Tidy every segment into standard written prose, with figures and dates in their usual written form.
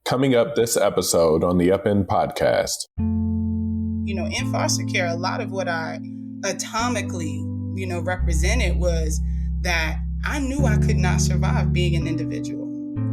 Coming up this episode on the Up In podcast. In foster care, a lot of what I atomically, represented was that I knew I could not survive being an individual.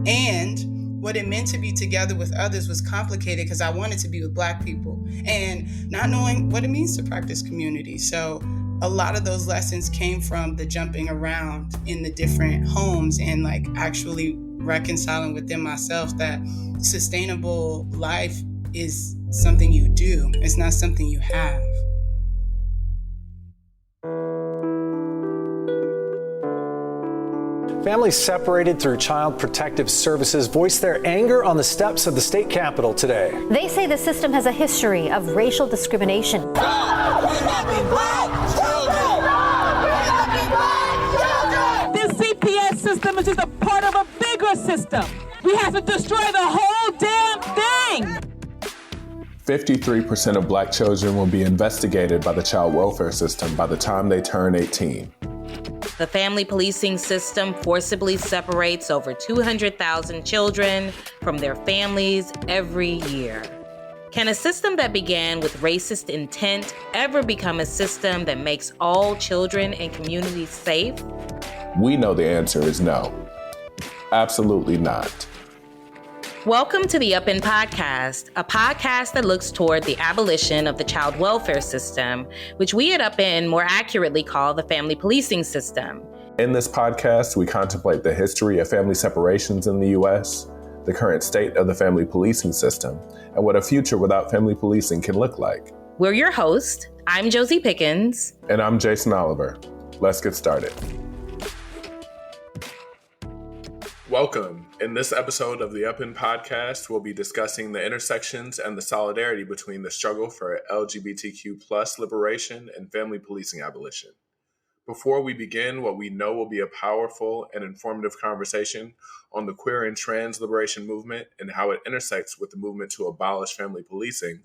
And what it meant to be together with others was complicated because I wanted to be with Black people and not knowing what it means to practice community. So a lot of those lessons came from the jumping around in the different homes and actually reconciling within myself that sustainable life is something you do. It's not something you have. Families separated through Child Protective Services voiced their anger on the steps of the state capitol today. They say the system has a history of racial discrimination. This CPS system is just a part of a bigger system. We have to destroy the whole damn thing. 53% of Black children will be investigated by the child welfare system by the time they turn 18. The family policing system forcibly separates over 200,000 children from their families every year. Can a system that began with racist intent ever become a system that makes all children and communities safe? We know the answer is no. Absolutely not. Welcome to the Up In Podcast, a podcast that looks toward the abolition of the child welfare system, which we at Up In more accurately call the family policing system. In this podcast, we contemplate the history of family separations in the U.S., the current state of the family policing system, and what a future without family policing can look like. We're your hosts. I'm Josie Pickens. And I'm Jason Oliver. Let's get started. Welcome. In this episode of the Up In Podcast, we'll be discussing the intersections and the solidarity between the struggle for LGBTQ plus liberation and family policing abolition. Before we begin what we know will be a powerful and informative conversation on the queer and trans liberation movement and how it intersects with the movement to abolish family policing,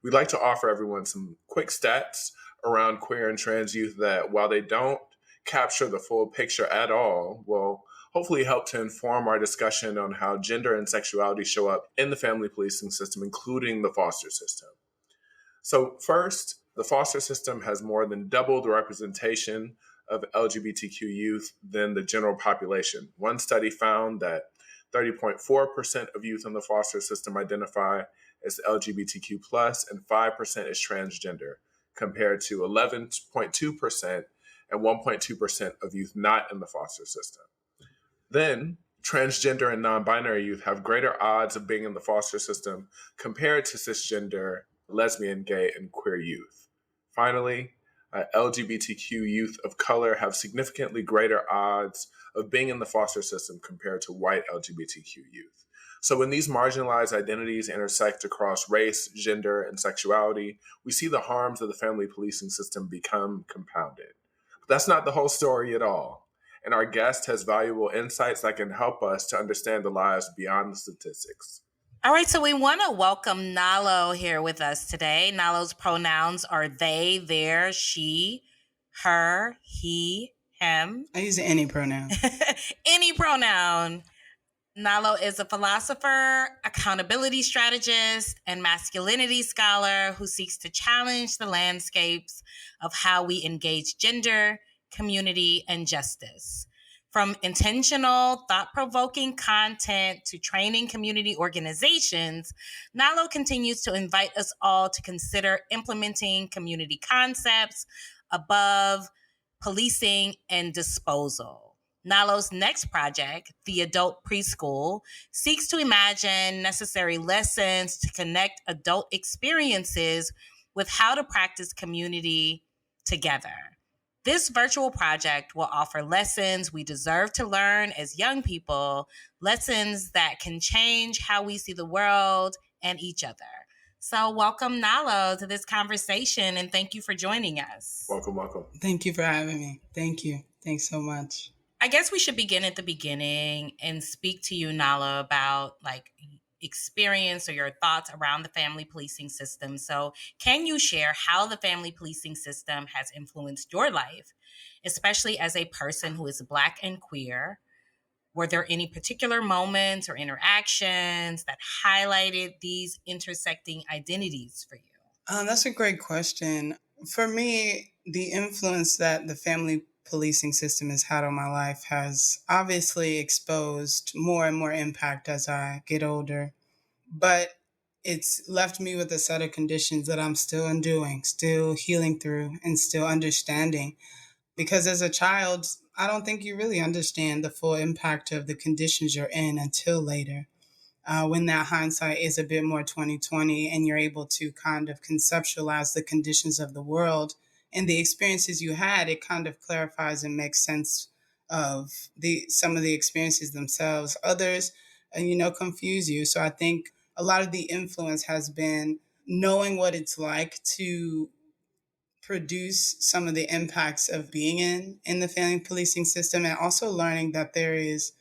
we'd like to offer everyone some quick stats around queer and trans youth that, while they don't capture the full picture at all, will hopefully help to inform our discussion on how gender and sexuality show up in the family policing system, including the foster system. So first, the foster system has more than double the representation of LGBTQ youth than the general population. One study found that 30.4% of youth in the foster system identify as LGBTQ plus and 5% is transgender, compared to 11.2% and 1.2% of youth not in the foster system. Then, transgender and non-binary youth have greater odds of being in the foster system compared to cisgender, lesbian, gay, and queer youth. Finally, LGBTQ youth of color have significantly greater odds of being in the foster system compared to white LGBTQ youth. So when these marginalized identities intersect across race, gender, and sexuality, we see the harms of the family policing system become compounded. But that's not the whole story at all. And our guest has valuable insights that can help us to understand the lives beyond the statistics. All right, so we want to welcome Nalo here with us today. Nalo's pronouns are they, their, she, her, he, him. I use any pronoun. Any pronoun. Nalo is a philosopher, accountability strategist, and masculinity scholar who seeks to challenge the landscapes of how we engage gender, community, and justice. From intentional, thought-provoking content to training community organizations, Nalo continues to invite us all to consider implementing community concepts above policing and disposal. Nalo's next project, the Adult Preschool, seeks to imagine necessary lessons to connect adult experiences with how to practice community together. This virtual project will offer lessons we deserve to learn as young people, lessons that can change how we see the world and each other. So welcome, Nalo, to this conversation, and thank you for joining us. Welcome. Thank you for having me. Thank you. Thanks so much. I guess we should begin at the beginning and speak to you, Nalo, about experience or your thoughts around the family policing system. So can you share how the family policing system has influenced your life, especially as a person who is Black and queer? Were there any particular moments or interactions that highlighted these intersecting identities for you? That's a great question. For me, the influence that the family policing system has had on my life has obviously exposed more and more impact as I get older. But it's left me with a set of conditions that I'm still undoing, still healing through, and still understanding. Because as a child, I don't think you really understand the full impact of the conditions you're in until later. When that hindsight is a bit more 2020 and you're able to kind of conceptualize the conditions of the world and the experiences you had, it kind of clarifies and makes sense of the some of the experiences themselves. Others, confuse you. So I think a lot of the influence has been knowing what it's like to produce some of the impacts of being in the family policing system, and also learning that there is,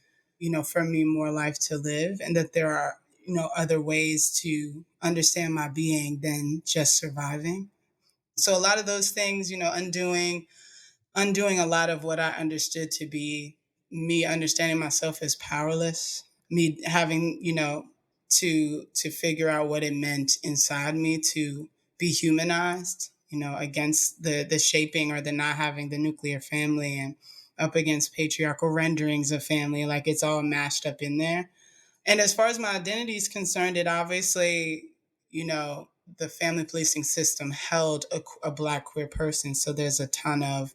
for me, more life to live, and that there are, other ways to understand my being than just surviving. So a lot of those things, undoing a lot of what I understood to be me understanding myself as powerless, me having, to figure out what it meant inside me to be humanized, against the shaping or the not having the nuclear family, and up against patriarchal renderings of family. Like, it's all mashed up in there. And as far as my identity is concerned, it obviously, the family policing system held a Black queer person. So there's a ton of,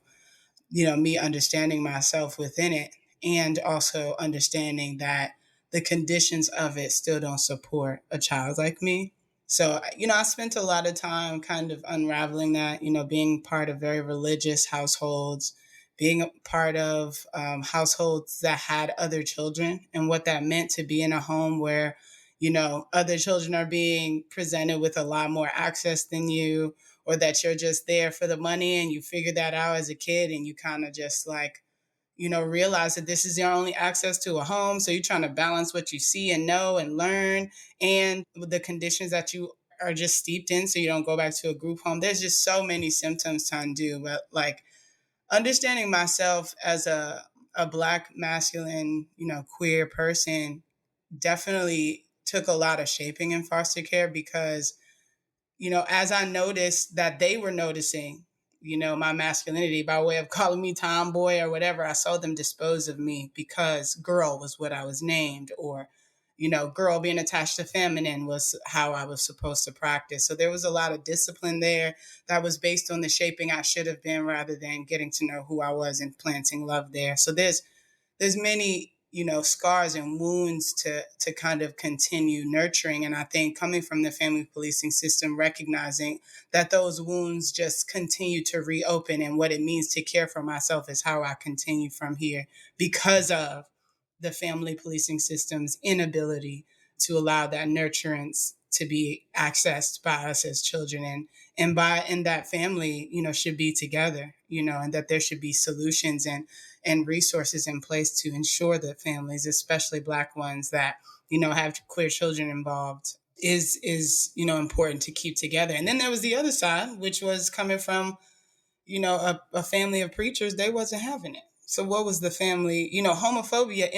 me understanding myself within it, and also understanding that the conditions of it still don't support a child like me. So, I spent a lot of time kind of unraveling that, being part of very religious households, being a part of households that had other children, and what that meant to be in a home where, other children are being presented with a lot more access than you, or that you're just there for the money and you figure that out as a kid, and you kind of just like, realize that this is your only access to a home. So you're trying to balance what you see and know and learn, and the conditions that you are just steeped in, so you don't go back to a group home. There's just so many symptoms to undo. But like, understanding myself as a Black masculine, queer person definitely took a lot of shaping in foster care, because as I noticed that they were noticing, my masculinity by way of calling me tomboy or whatever, I saw them dispose of me because girl was what I was named, or, girl being attached to feminine was how I was supposed to practice. So there was a lot of discipline there that was based on the shaping I should have been, rather than getting to know who I was and planting love there. So there's many, scars and wounds to kind of continue nurturing. And I think coming from the family policing system, recognizing that those wounds just continue to reopen, and what it means to care for myself is how I continue from here, because of the family policing system's inability to allow that nurturance to be accessed by us as children, and that family, should be together, and that there should be solutions and resources in place to ensure that families, especially Black ones that, have queer children involved, is important to keep together. And then there was the other side, which was coming from, a family of preachers. They wasn't having it. So what was the family? Homophobia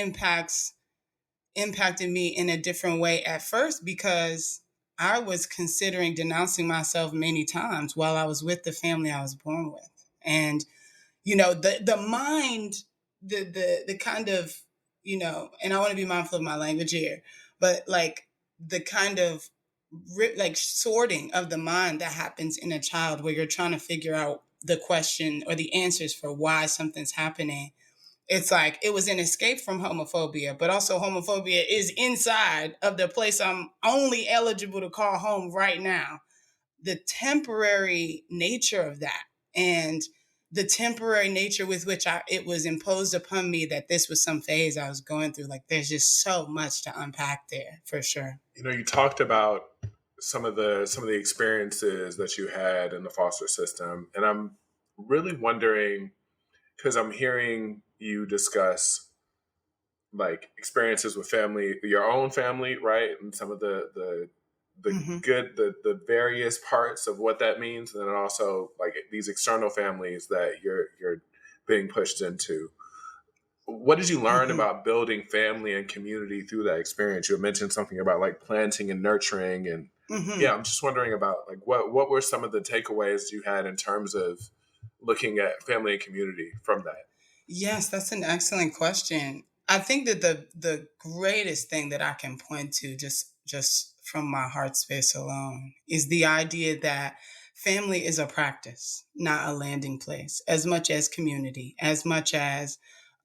impacted me in a different way at first, because I was considering denouncing myself many times while I was with the family I was born with. And the mind, the kind of, and I want to be mindful of my language here, but like the kind of like sorting of the mind that happens in a child, where you're trying to figure out the question or the answers for why something's happening. It's like it was an escape from homophobia, but also homophobia is inside of the place I'm only eligible to call home right now. The temporary nature of that, and the temporary nature with which it was imposed upon me that this was some phase I was going through. Like, there's just so much to unpack there, for sure. You talked about some of the experiences that you had in the foster system, and I'm really wondering, because I'm hearing you discuss like experiences with family, your own family, right, and some of the good, the various parts of what that means, and then also like these external families that you're being pushed into. what did you learn Mm-hmm. about building family and community through that experience? You had mentioned something about like planting and nurturing, and Mm-hmm. yeah, I'm just wondering about like what were some of the takeaways you had in terms of looking at family and community from that? Yes, that's an excellent question. I think that the greatest thing that I can point to just from my heart space alone is the idea that family is a practice, not a landing place, as much as community, as much as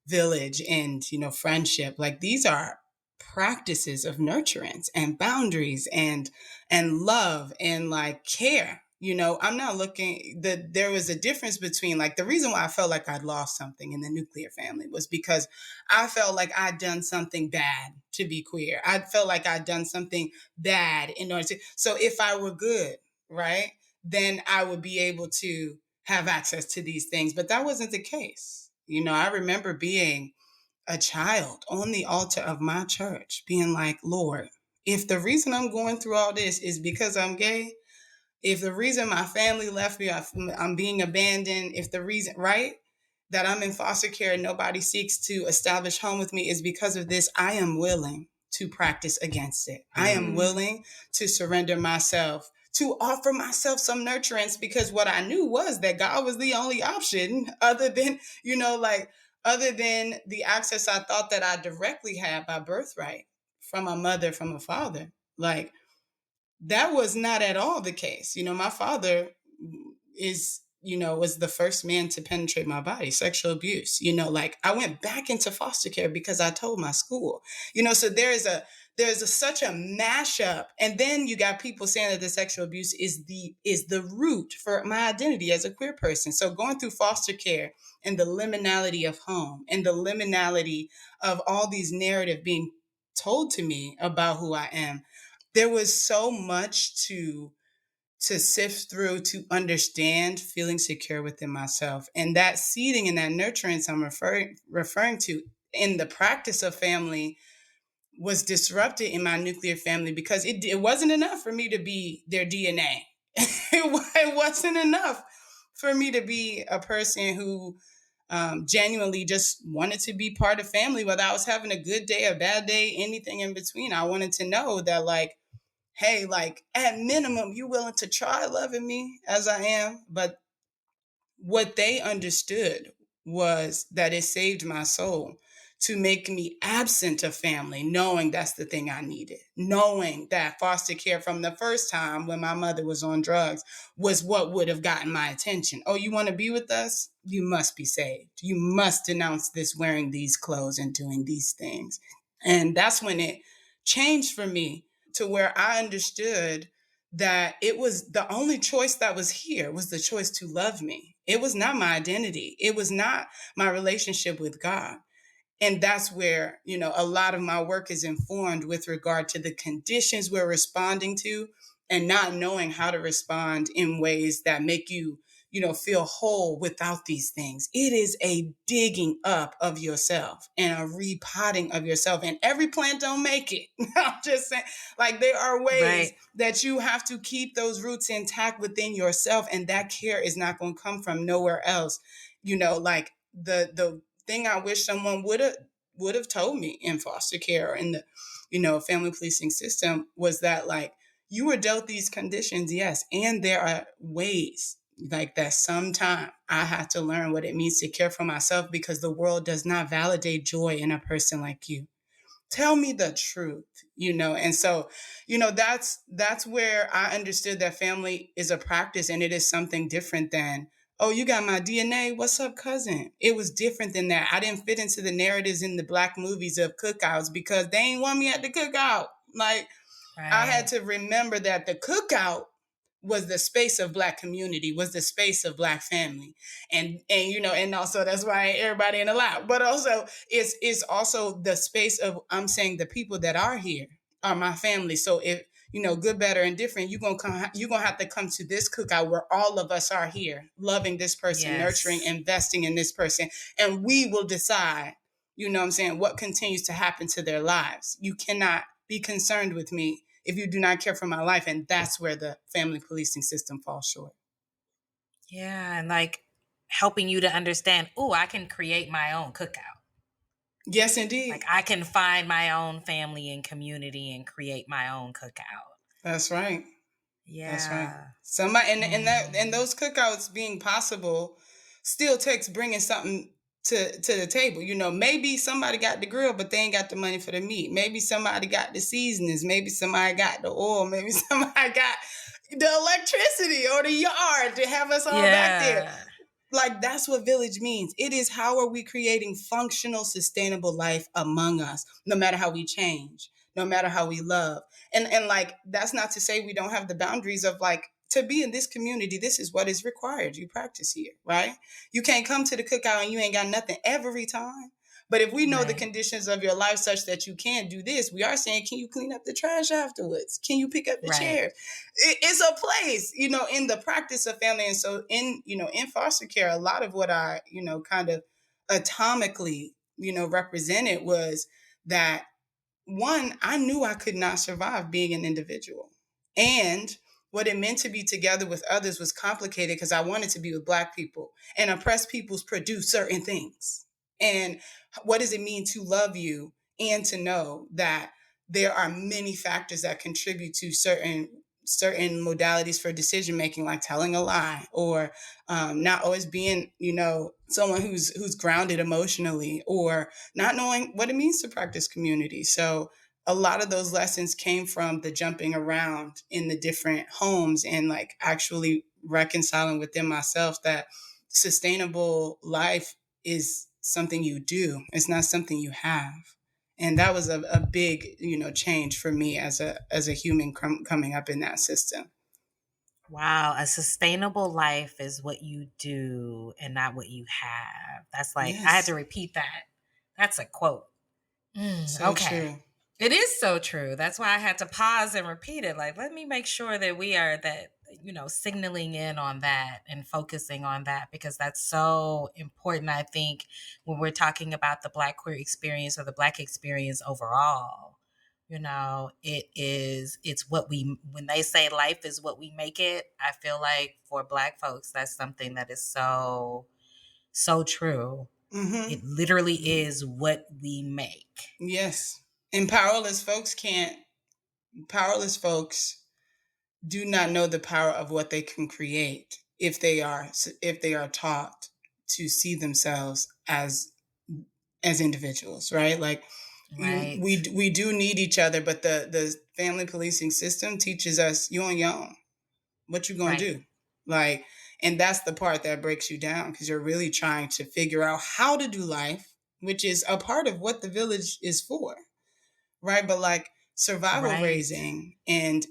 village and friendship. Like these are practices of nurturance and boundaries and love and like care. I'm not looking that there was a difference between like the reason why I felt like I'd lost something in the nuclear family was because I felt like I'd done something bad to be queer. I felt like I'd done something bad in order to, so if I were good, right, then I would be able to have access to these things. But that wasn't the case. I remember being a child on the altar of my church being like, Lord, if the reason I'm going through all this is because I'm gay, if the reason my family left me, I'm being abandoned, if the reason, right, that I'm in foster care and nobody seeks to establish home with me is because of this, I am willing to practice against it. I am willing to surrender myself, to offer myself some nurturance, because what I knew was that God was the only option other than, other than the access I thought that I directly had by birthright from a mother, from a father. Like, that was not at all the case. My father was the first man to penetrate my body, sexual abuse. Like I went back into foster care because I told my school, so there's such a mashup. And then you got people saying that the sexual abuse is the root for my identity as a queer person. So going through foster care and the liminality of home and the liminality of all these narratives being told to me about who I am, there was so much to sift through, to understand feeling secure within myself. And that seeding and that nurturance I'm referring to in the practice of family was disrupted in my nuclear family because it wasn't enough for me to be their DNA. It wasn't enough for me to be a person who genuinely just wanted to be part of family, whether I was having a good day, a bad day, anything in between. I wanted to know that, like, hey, like at minimum, you willing to try loving me as I am. But what they understood was that it saved my soul to make me absent of family, knowing that's the thing I needed, knowing that foster care from the first time when my mother was on drugs was what would have gotten my attention. Oh, you want to be with us? You must be saved. You must denounce this wearing these clothes and doing these things. And that's when it changed for me to where I understood that it was the only choice that was here was the choice to love me. It was not my identity. It was not my relationship with God. And that's where, a lot of my work is informed with regard to the conditions we're responding to and not knowing how to respond in ways that make you, feel whole without these things. It is a digging up of yourself and a repotting of yourself. And every plant don't make it. I'm just saying, like, there are ways that you have to keep those roots intact within yourself. And that care is not going to come from nowhere else. Like the thing I wish someone would have told me in foster care or in the, family policing system was that, like, you were dealt these conditions, yes, and there are ways like that. Sometime I had to learn what it means to care for myself because the world does not validate joy in a person like you. Tell me the truth, and so, that's where I understood that family is a practice and it is something different than, oh, you got my DNA. What's up, cousin? It was different than that. I didn't fit into the narratives in the Black movies of cookouts because they ain't want me at the cookout. Like, I had to remember that the cookout was the space of Black community, was the space of Black family. And also that's why everybody in a lot, but also it's also the space of, I'm saying, the people that are here are my family. So if, good, better, and different, you're going to have to come to this cookout where all of us are here, loving this person, nurturing, investing in this person. And we will decide, what continues to happen to their lives. You cannot be concerned with me if you do not care for my life. And that's where the family policing system falls short. Yeah. And like helping you to understand, oh, I can create my own cookout. Yes, indeed. Like I can find my own family and community and create my own cookout. That's right. That's right. Yeah. Somebody and those cookouts being possible still takes bringing something to the table. Maybe somebody got the grill, but they ain't got the money for the meat. Maybe somebody got the seasonings. Maybe somebody got the oil. Maybe somebody got the electricity or the yard to have us all back there. Like, that's what village means. It is, how are we creating functional, sustainable life among us, no matter how we change, no matter how we love. And like, that's not to say we don't have the boundaries of like, to be in this community, this is what is required. You practice here, right? You can't come to the cookout and you ain't got nothing every time. But if we know the conditions of your life such that you can't do this, we are saying, can you clean up the trash afterwards? Can you pick up the chairs? It's a place, in the practice of family. And so in foster care, a lot of what I, kind of atomically, represented was that, one, I knew I could not survive being an individual. And what it meant to be together with others was complicated because I wanted to be with Black people, and oppressed peoples produce certain things. And what does it mean to love you and to know that there are many factors that contribute to certain modalities for decision making, like telling a lie or not always being, someone who's grounded emotionally, or not knowing what it means to practice community. So a lot of those lessons came from the jumping around in the different homes and like actually reconciling within myself that sustainable life is something you do. It's not something you have. And that was a big, change for me as a human coming up in that system. Wow, a sustainable life is what you do and not what you have. That's like, I had to repeat that. That's a quote. So true. It is so true. That's why I had to pause and repeat it. Like, let me make sure that we are signaling in on that and focusing on that, because that's so important. I think when we're talking about the Black queer experience or the Black experience overall, it's what when they say life is what we make it, I feel like for Black folks, that's something that is so, so true. Mm-hmm. It literally is what we make. Yes. And powerless folks do not know the power of what they can create if they are taught to see themselves as individuals, right? Like, right. We do need each other, but the family policing system teaches us you on your own. What you gonna do? Like, and that's the part that breaks you down, because you're really trying to figure out how to do life, which is a part of what the village is for, right? But like survival raising and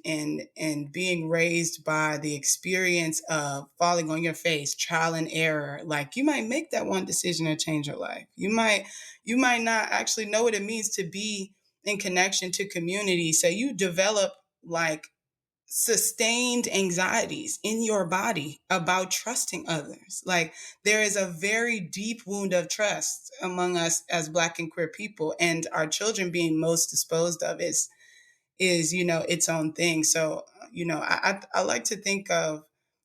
being raised by the experience of falling on your face, trial and error. Like, you might make that one decision to change your life. You might not actually know what it means to be in connection to community. So you develop like sustained anxieties in your body about trusting others. Like, there is a very deep wound of trust among us as Black and queer people, and our children being most disposed of is its own thing. So I like to think of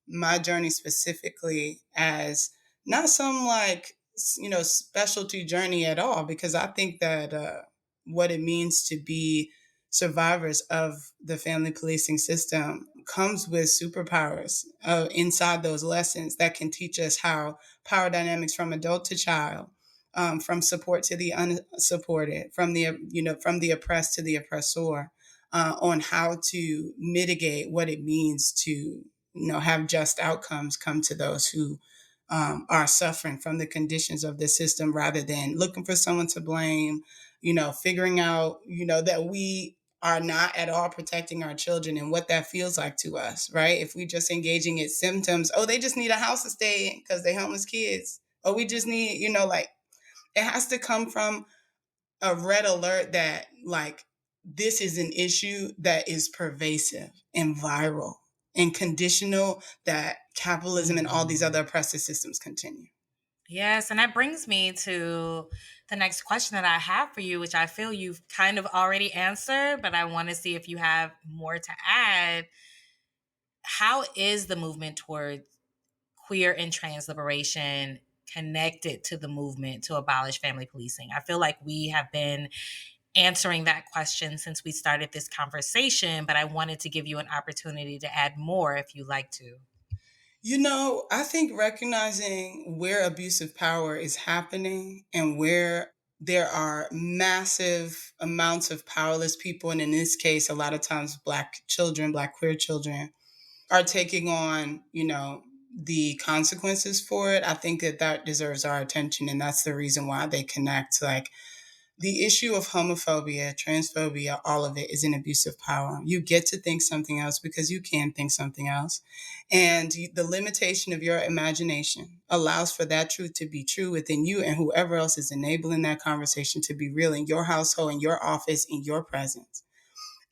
my journey specifically as not some like specialty journey at all, because I think that what it means to be survivors of the family policing system comes with superpowers inside those lessons that can teach us how power dynamics from adult to child, from support to the unsupported, from the oppressed to the oppressor, on how to mitigate what it means to have just outcomes come to those who are suffering from the conditions of the system, rather than looking for someone to blame, figuring out that we are not at all protecting our children and what that feels like to us, right? If we just engaging in symptoms, they just need a house to stay in because they homeless kids. Or we just need, it has to come from a red alert that like, this is an issue that is pervasive and viral and conditional, that capitalism and all these other oppressive systems continue. Yes, and that brings me to the next question that I have for you, which I feel you've kind of already answered, but I want to see if you have more to add. How is the movement towards queer and trans liberation connected to the movement to abolish family policing? I feel like we have been answering that question since we started this conversation, but I wanted to give you an opportunity to add more if you'd like to. I think recognizing where abuse of power is happening and where there are massive amounts of powerless people, and in this case, a lot of times Black children, Black queer children, are taking on, the consequences for it. I think that deserves our attention, and that's the reason why they connect. Like, the issue of homophobia, transphobia, all of it is an abuse of power. You get to think something else because you can think something else. And the limitation of your imagination allows for that truth to be true within you and whoever else is enabling that conversation to be real in your household, in your office, in your presence.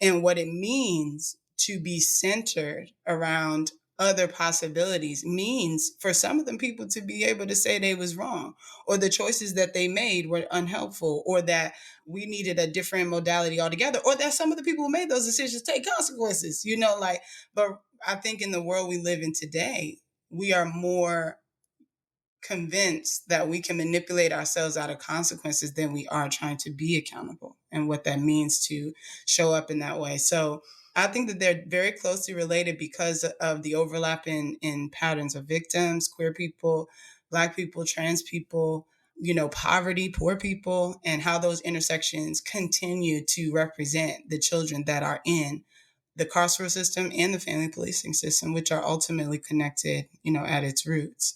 And what it means to be centered around other possibilities means for some of them people to be able to say they was wrong, or the choices that they made were unhelpful, or that we needed a different modality altogether, or that some of the people who made those decisions take consequences, but I think in the world we live in today, we are more convinced that we can manipulate ourselves out of consequences than we are trying to be accountable and what that means to show up in that way. So I think that they're very closely related because of the overlap in patterns of victims, queer people, Black people, trans people, poverty, poor people, and how those intersections continue to represent the children that are in the carceral system and the family policing system, which are ultimately connected, at its roots.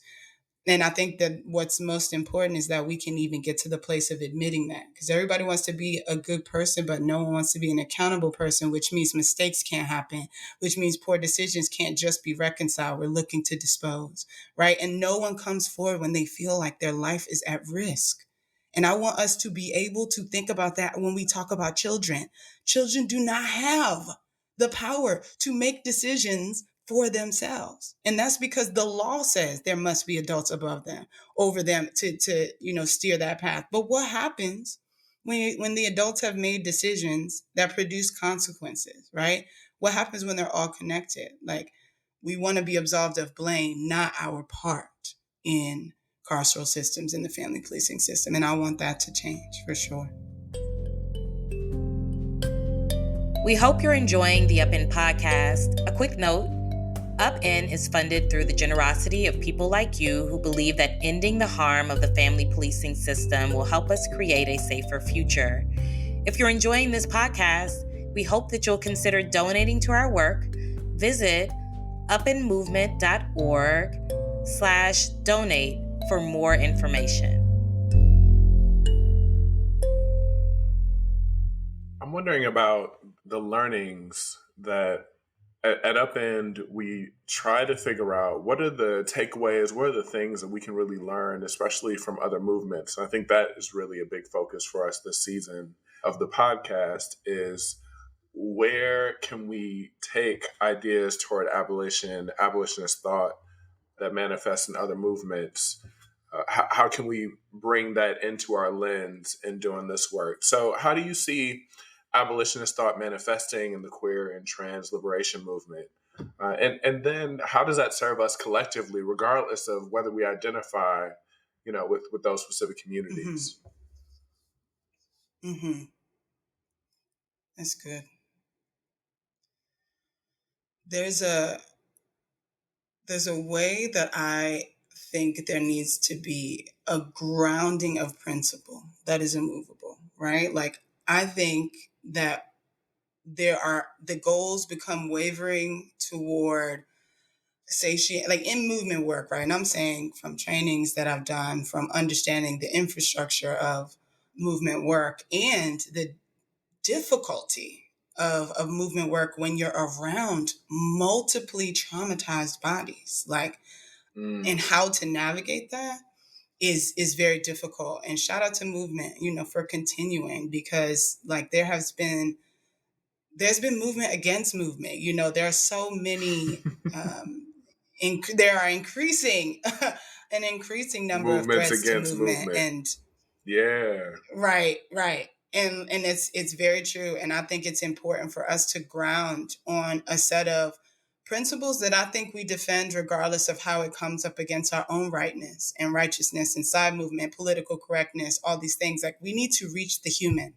And I think that what's most important is that we can even get to the place of admitting that, because everybody wants to be a good person, but no one wants to be an accountable person, which means mistakes can't happen, which means poor decisions can't just be reconciled. We're looking to dispose, right? And no one comes forward when they feel like their life is at risk. And I want us to be able to think about that when we talk about children. Children do not have the power to make decisions for themselves. And that's because the law says there must be adults above them, over them to steer that path. But what happens when the adults have made decisions that produce consequences, right? What happens when they're all connected? Like, we want to be absolved of blame, not our part in carceral systems and the family policing system. And I want that to change for sure. We hope you're enjoying the Up In podcast. A quick note, Up In is funded through the generosity of people like you who believe that ending the harm of the family policing system will help us create a safer future. If you're enjoying this podcast, we hope that you'll consider donating to our work. Visit upinmovement.org/donate for more information. I'm wondering about the learnings that at Upend, we try to figure out what are the takeaways, what are the things that we can really learn, especially from other movements. And I think that is really a big focus for us this season of the podcast is where can we take ideas toward abolitionist thought that manifests in other movements? How can we bring that into our lens in doing this work? So how do you see abolitionist thought manifesting in the queer and trans liberation movement? And then how does that serve us collectively, regardless of whether we identify, with those specific communities? Mm-hmm. Mm-hmm. That's good. There's a way that I think there needs to be a grounding of principle that is immovable, right? Like, I think that the goals become wavering toward satiate, like in movement work, right? And I'm saying from trainings that I've done, from understanding the infrastructure of movement work and the difficulty of movement work when you're around multiply traumatized bodies, like, and how to navigate that is very difficult. And shout out to movement, for continuing, because like there's been movement against movement. There are so many, there are increasing, an increasing number Movements of threats to against movement. And yeah, right. And it's very true. And I think it's important for us to ground on a set of principles that I think we defend regardless of how it comes up against our own rightness and righteousness and side movement, political correctness, all these things. Like, we need to reach the human.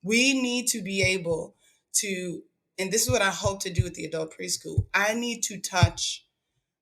We need to be able to, and this is what I hope to do with the adult preschool. I need to touch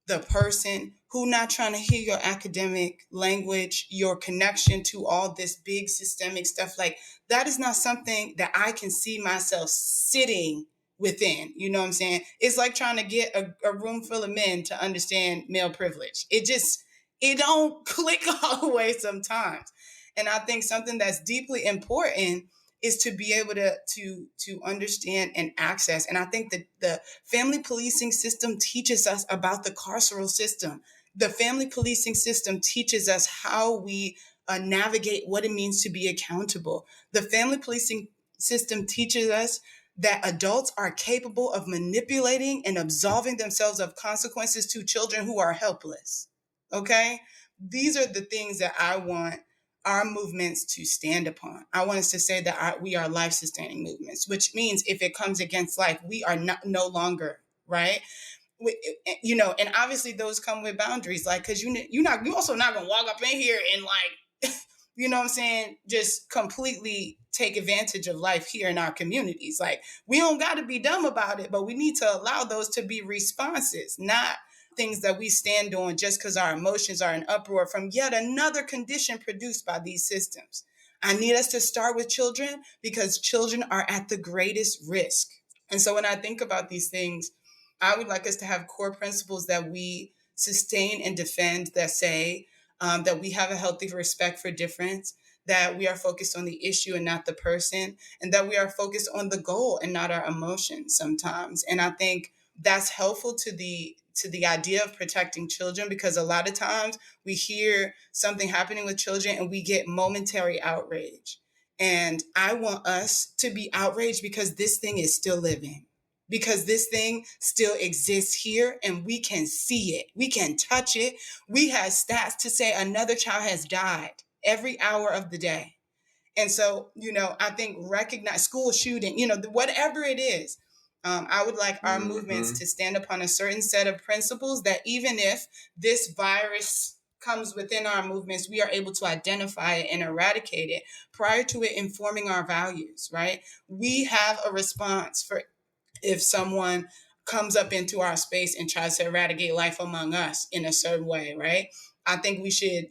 the person who not trying to hear your academic language, your connection to all this big systemic stuff. Like, that is not something that I can see myself sitting within. You know what I'm saying? It's like trying to get a room full of men to understand male privilege. It don't click all the way sometimes. And I think something that's deeply important is to be able to understand and access. And I think that the family policing system teaches us about the carceral system. The family policing system teaches us how we navigate what it means to be accountable. The family policing system teaches us that adults are capable of manipulating and absolving themselves of consequences to children who are helpless. Okay? These are the things that I want our movements to stand upon. I want us to say that we are life-sustaining movements, which means if it comes against life, we are no longer, right? And obviously those come with boundaries, like, because you also not gonna walk up in here and like, you know what I'm saying, just completely take advantage of life here in our communities. Like, we don't got to be dumb about it, but we need to allow those to be responses, not things that we stand on just because our emotions are in uproar from yet another condition produced by these systems. I need us to start with children because children are at the greatest risk. And so when I think about these things, I would like us to have core principles that we sustain and defend, that say that we have a healthy respect for difference, that we are focused on the issue and not the person, and that we are focused on the goal and not our emotions sometimes. And I think that's helpful to the idea of protecting children, because a lot of times we hear something happening with children and we get momentary outrage. And I want us to be outraged because this thing is still living, because this thing still exists here and we can see it. We can touch it. We have stats to say another child has died every hour of the day. And so, I think recognize school shooting, whatever it is. I would like our movements to stand upon a certain set of principles that even if this virus comes within our movements, we are able to identify it and eradicate it prior to it informing our values, right? We have a response for if someone comes up into our space and tries to eradicate life among us in a certain way, right? I think we should,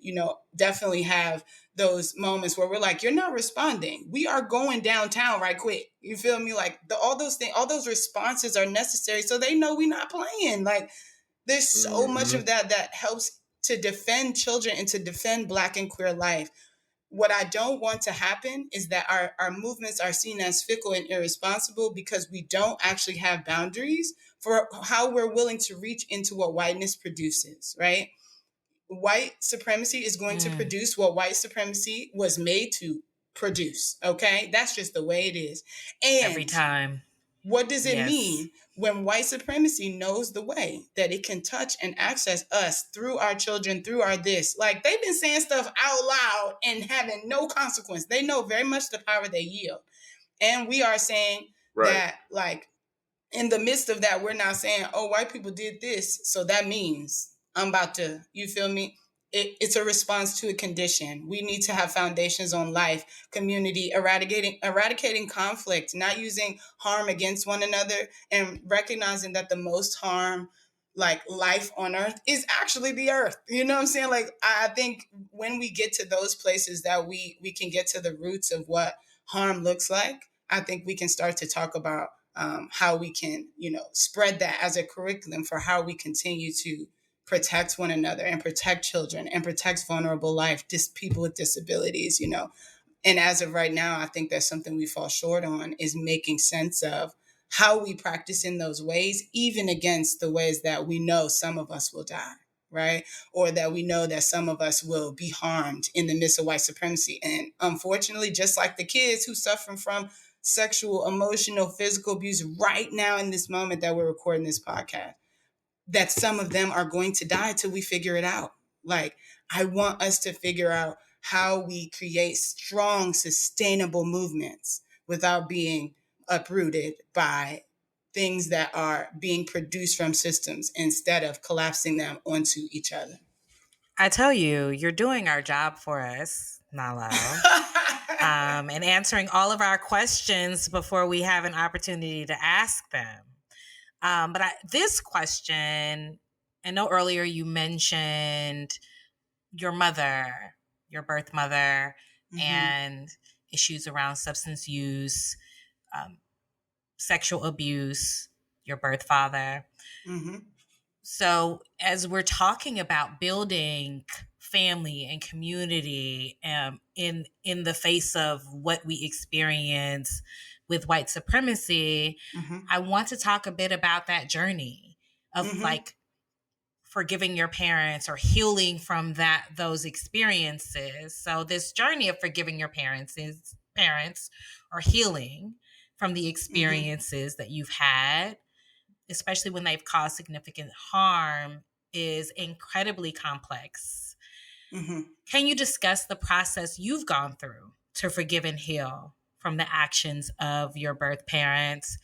definitely have those moments where we're like, you're not responding. We are going downtown right quick. You feel me? Like all those things, all those responses are necessary so they know we're not playing. Like, there's so much of that helps to defend children and to defend Black and queer life. What I don't want to happen is that our movements are seen as fickle and irresponsible because we don't actually have boundaries for how we're willing to reach into what whiteness produces, right? White supremacy is going to produce what white supremacy was made to produce. Okay. That's just the way it is. And every time. What does it mean when white supremacy knows the way that it can touch and access us through our children, through our this? Like, they've been saying stuff out loud and having no consequence. They know very much the power they yield. And we are saying that, like, in the midst of that, we're not saying, oh, white people did this, so that means I'm about to, you feel me? It's a response to a condition. We need to have foundations on life, community, eradicating conflict, not using harm against one another, and recognizing that the most harm, like life on earth, is actually the earth. You know what I'm saying? Like, I think when we get to those places that we can get to the roots of what harm looks like, I think we can start to talk about how we can, spread that as a curriculum for how we continue to protect one another and protect children and protect vulnerable life, just people with disabilities, And as of right now, I think that's something we fall short on, is making sense of how we practice in those ways, even against the ways that we know some of us will die, right? Or that we know that some of us will be harmed in the midst of white supremacy. And unfortunately, just like the kids who suffer from sexual, emotional, physical abuse right now in this moment that we're recording this podcast, that some of them are going to die till we figure it out. Like, I want us to figure out how we create strong, sustainable movements without being uprooted by things that are being produced from systems instead of collapsing them onto each other. I tell you, you're doing our job for us, Nalo, and answering all of our questions before we have an opportunity to ask them. This question, I know earlier you mentioned your mother, your birth mother, and issues around substance use, sexual abuse, your birth father. So as we're talking about building family and community in the face of what we experience with white supremacy, I want to talk a bit about that journey of like forgiving your parents or healing from those experiences. So this journey of forgiving your parents or healing from the experiences that you've had, especially when they've caused significant harm, is incredibly complex. Can you discuss the process you've gone through to forgive and heal from the actions of your birth parents?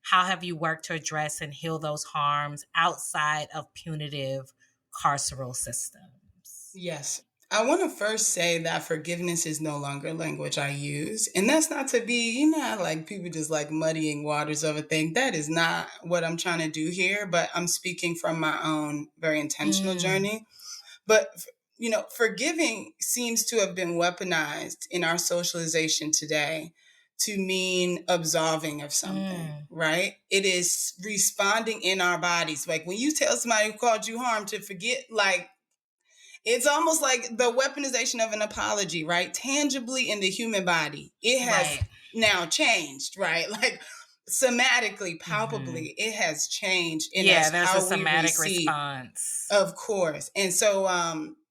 How have you worked to address and heal those harms outside of punitive carceral systems? Yes. I want to first say that forgiveness is no longer language I use. And that's not to be, like people just like muddying waters of a thing. That is not what I'm trying to do here, but I'm speaking from my own very intentional journey. But, forgiving seems to have been weaponized in our socialization today to mean absolving of something, right? It is responding in our bodies. Like when you tell somebody who caused you harm to forget, like, it's almost like the weaponization of an apology, right? Tangibly in the human body, it has now changed, right? Like somatically, palpably, it has changed in us. There's how a somatic we receive, response. of course. And so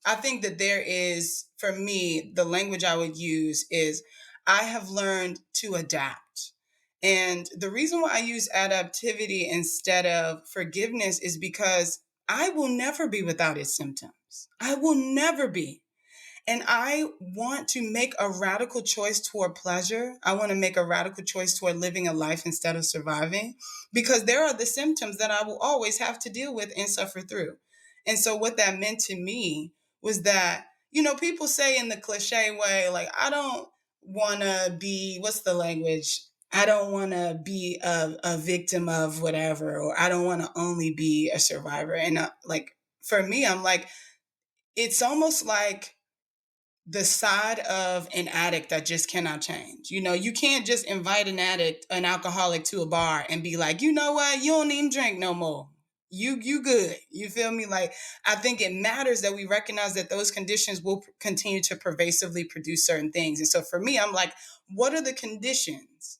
I think that there is, for me, the language I would use is I have learned to adapt. And the reason why I use adaptivity instead of forgiveness is because I will never be without its symptoms. I will never be. And I want to make a radical choice toward pleasure. I want to make a radical choice toward living a life instead of surviving, because there are the symptoms that I will always have to deal with and suffer through. And so what that meant to me was that, people say in the cliche way, like, I don't want to be, what's the language? I don't want to be a victim of whatever, or I don't want to only be a survivor. And for me, I'm like, it's almost like the side of an addict that just cannot change. You can't just invite an alcoholic to a bar and be like, you know what? You don't even drink no more. You good. You feel me? Like, I think it matters that we recognize that those conditions will continue to pervasively produce certain things. And so for me, I'm like, what are the conditions,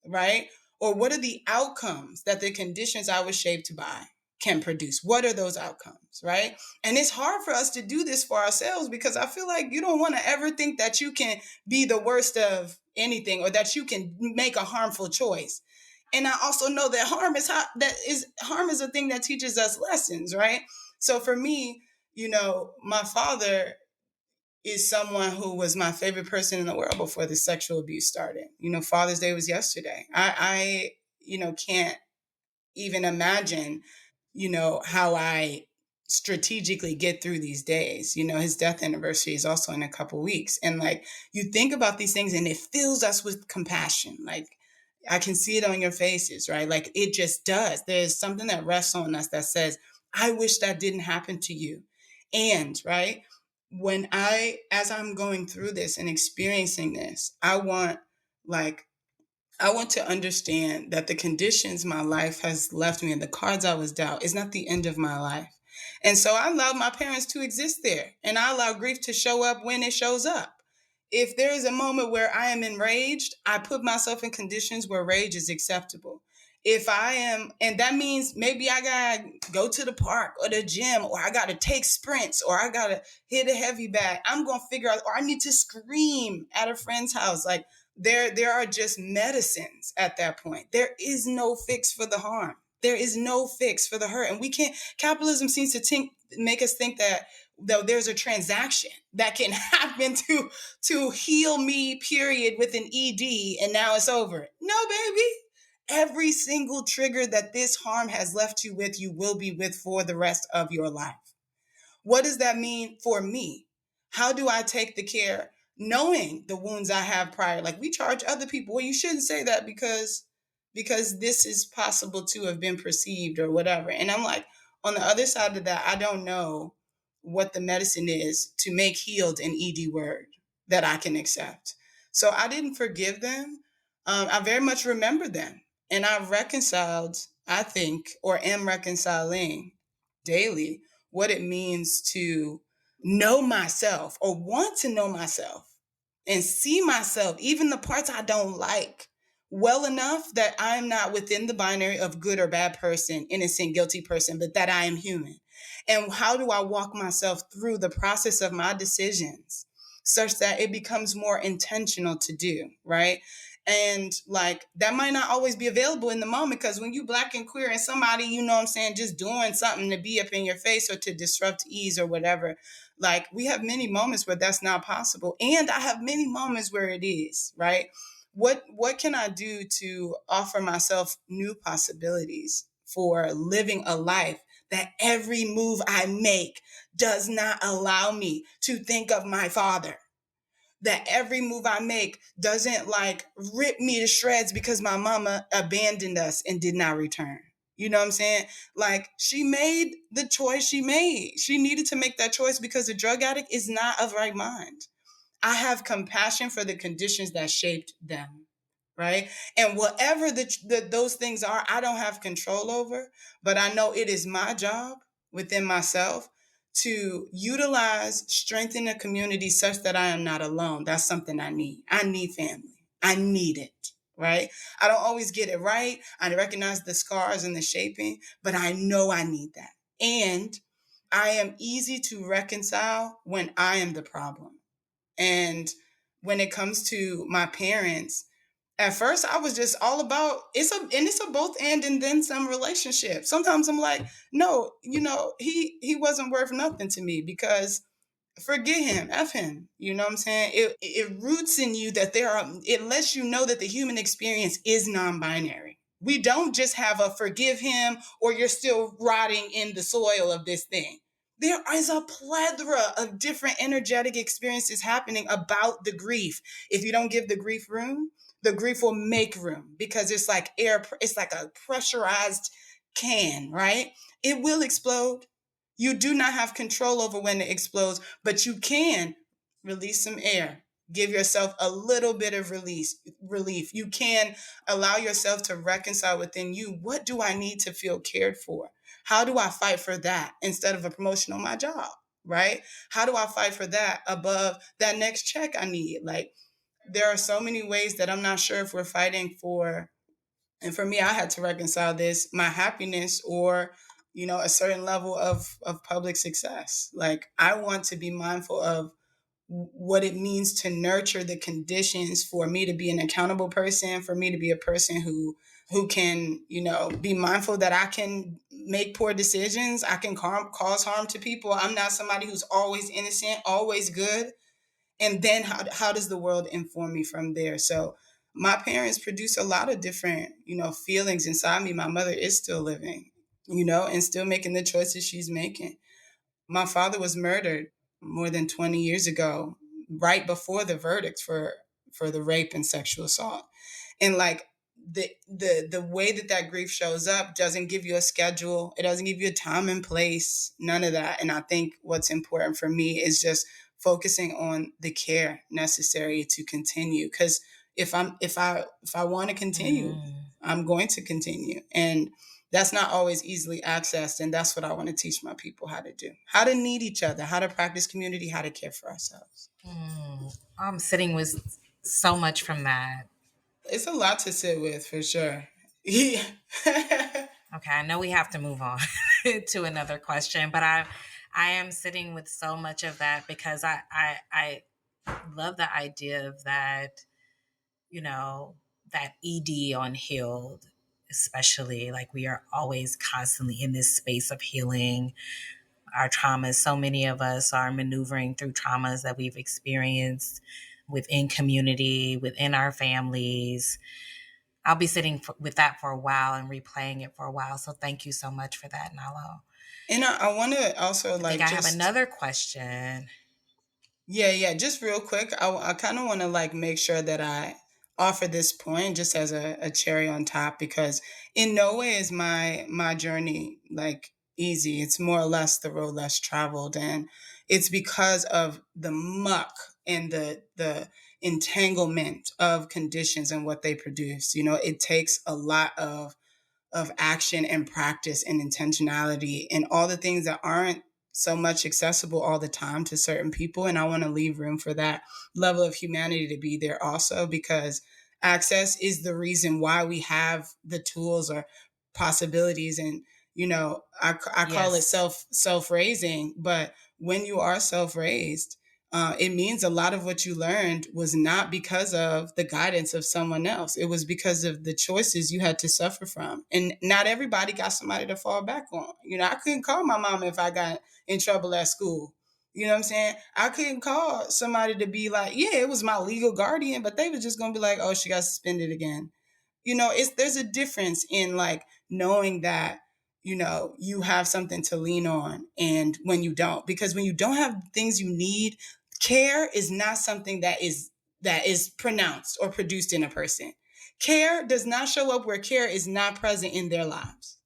right? Or what are the outcomes that the conditions I was shaped by can produce? What are those outcomes, right? And it's hard for us to do this for ourselves, because I feel like you don't want to ever think that you can be the worst of anything or that you can make a harmful choice. And I also know that harm is a thing that teaches us lessons, right? So for me, my father is someone who was my favorite person in the world before the sexual abuse started. Father's Day was yesterday. I can't even imagine how I strategically get through these days. His death anniversary is also in a couple weeks. And like, you think about these things and it fills us with compassion. Like, I can see it on your faces, right? Like, it just does. There's something that rests on us that says, I wish that didn't happen to you. And right, as I'm going through this and experiencing this, I want to understand that the conditions my life has left me and the cards I was dealt is not the end of my life. And so I allowed my parents to exist there, and I allow grief to show up when it shows up. If there is a moment where I am enraged, I put myself in conditions where rage is acceptable. If I am, and that means maybe I gotta go to the park or the gym, or I gotta take sprints, or I gotta hit a heavy bag, I'm gonna figure out, or I need to scream at a friend's house. Like, there are just medicines at that point. There is no fix for the harm. There is no fix for the hurt. And capitalism seems to make us think that there's a transaction that can happen to heal me, period, with an ED, and now it's over. No, baby. every single trigger that this harm has left you with, you will be with for the rest of your life. What does that mean for me? How do I take the care knowing the wounds I have prior? Like, we charge other people, well, you shouldn't say that because this is possible to have been perceived or whatever. And I'm like, on the other side of that, I don't know what the medicine is to make healed an ED word that I can accept. So I didn't forgive them. I very much remember them. And I've reconciled, I think, or am reconciling daily what it means to know myself or want to know myself and see myself, even the parts I don't like, well enough that I'm not within the binary of good or bad person, innocent, guilty person, but that I am human. And how do I walk myself through the process of my decisions such that it becomes more intentional to do, right? And like, that might not always be available in the moment, because when you Black and queer and somebody, you know what I'm saying, just doing something to be up in your face or to disrupt ease or whatever, like, we have many moments where that's not possible. And I have many moments where it is, right? What can I do to offer myself new possibilities for living a life that every move I make does not allow me to think of my father? That every move I make doesn't like rip me to shreds because my mama abandoned us and did not return. You know what I'm saying? Like, she made the choice she made. She needed to make that choice because a drug addict is not of right mind. I have compassion for the conditions that shaped them, right? And whatever those things are, I don't have control over, but I know it is my job within myself to utilize, strengthen a community such that I am not alone. That's something I need. I need family. I need it, right? I don't always get it right. I recognize the scars and the shaping, but I know I need that. And I am easy to reconcile when I am the problem. And when it comes to my parents, at first I was just all about it's a both and then some relationship. Sometimes I'm like, no, he wasn't worth nothing to me because forget him, F him. You know what I'm saying? It roots in you that it lets you know that the human experience is non-binary. We don't just have a forgive him or you're still rotting in the soil of this thing. There is a plethora of different energetic experiences happening about the grief. If you don't give the grief room, the grief will make room because it's like air, it's like a pressurized can, right? It will explode. You do not have control over when it explodes, but you can release some air. Give yourself a little bit of relief. You can allow yourself to reconcile within you. What do I need to feel cared for? How do I fight for that instead of a promotion on my job, right? How do I fight for that above that next check I need? Like, there are so many ways that I'm not sure if we're fighting for. And for me, I had to reconcile this, my happiness or, a certain level of public success. Like, I want to be mindful of what it means to nurture the conditions for me to be an accountable person, for me to be a person who can, be mindful that I can make poor decisions. I can cause harm to people. I'm not somebody who's always innocent, always good. And then how does the world inform me from there? So my parents produce a lot of different, feelings inside me. My mother is still living, and still making the choices she's making. My father was murdered more than 20 years ago, right before the verdict for the rape and sexual assault. And like the way that grief shows up doesn't give you a schedule. It doesn't give you a time and place, none of that. And I think what's important for me is just focusing on the care necessary to continue. Because if I want to continue, I'm going to continue. And that's not always easily accessed. And that's what I want to teach my people how to do, how to need each other, how to practice community, how to care for ourselves. I'm sitting with so much from that. It's a lot to sit with, for sure. Yeah. Okay, I know we have to move on to another question, but I am sitting with so much of that because I love the idea of that, that ED on healed, especially like we are always constantly in this space of healing our traumas. So many of us are maneuvering through traumas that we've experienced within community, within our families. I'll be sitting with that for a while and replaying it for a while. So thank you so much for that, Nalo. And I want to also I think I have another question. Yeah, just real quick. I kind of want to like make sure that I offer this point just as a cherry on top, because in no way is my journey like easy. It's more or less the road less traveled, and it's because of the muck and the entanglement of conditions and what they produce. You know, it takes a lot of action and practice and intentionality and all the things that aren't so much accessible all the time to certain people. And I want to leave room for that level of humanity to be there also, because access is the reason why we have the tools or possibilities. And, you know, I call it Yes. self-raising, but when you are self-raised, it means a lot of what you learned was not because of the guidance of someone else. It was because of the choices you had to suffer from. And not everybody got somebody to fall back on. You know, I couldn't call my mom if I got in trouble at school. You know what I'm saying? I couldn't call somebody to be like, yeah, it was my legal guardian, but they were just going to be like, oh, she got suspended again. You know, there's a difference in like knowing that, you know, you have something to lean on and when you don't. Because when you don't have things you need, care is not something that is pronounced or produced in a person. Care does not show up where care is not present in their lives.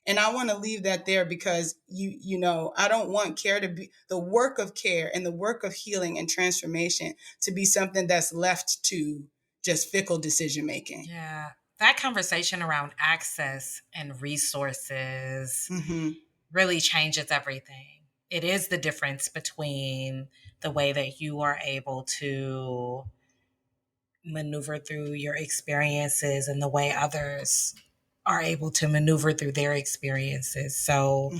And I want to leave that there, because you know, I don't want care to be the work of care and the work of healing and transformation to be something that's left to just fickle decision making. Yeah. That conversation around access and resources really changes everything. It is the difference between the way that you are able to maneuver through your experiences and the way others are able to maneuver through their experiences. So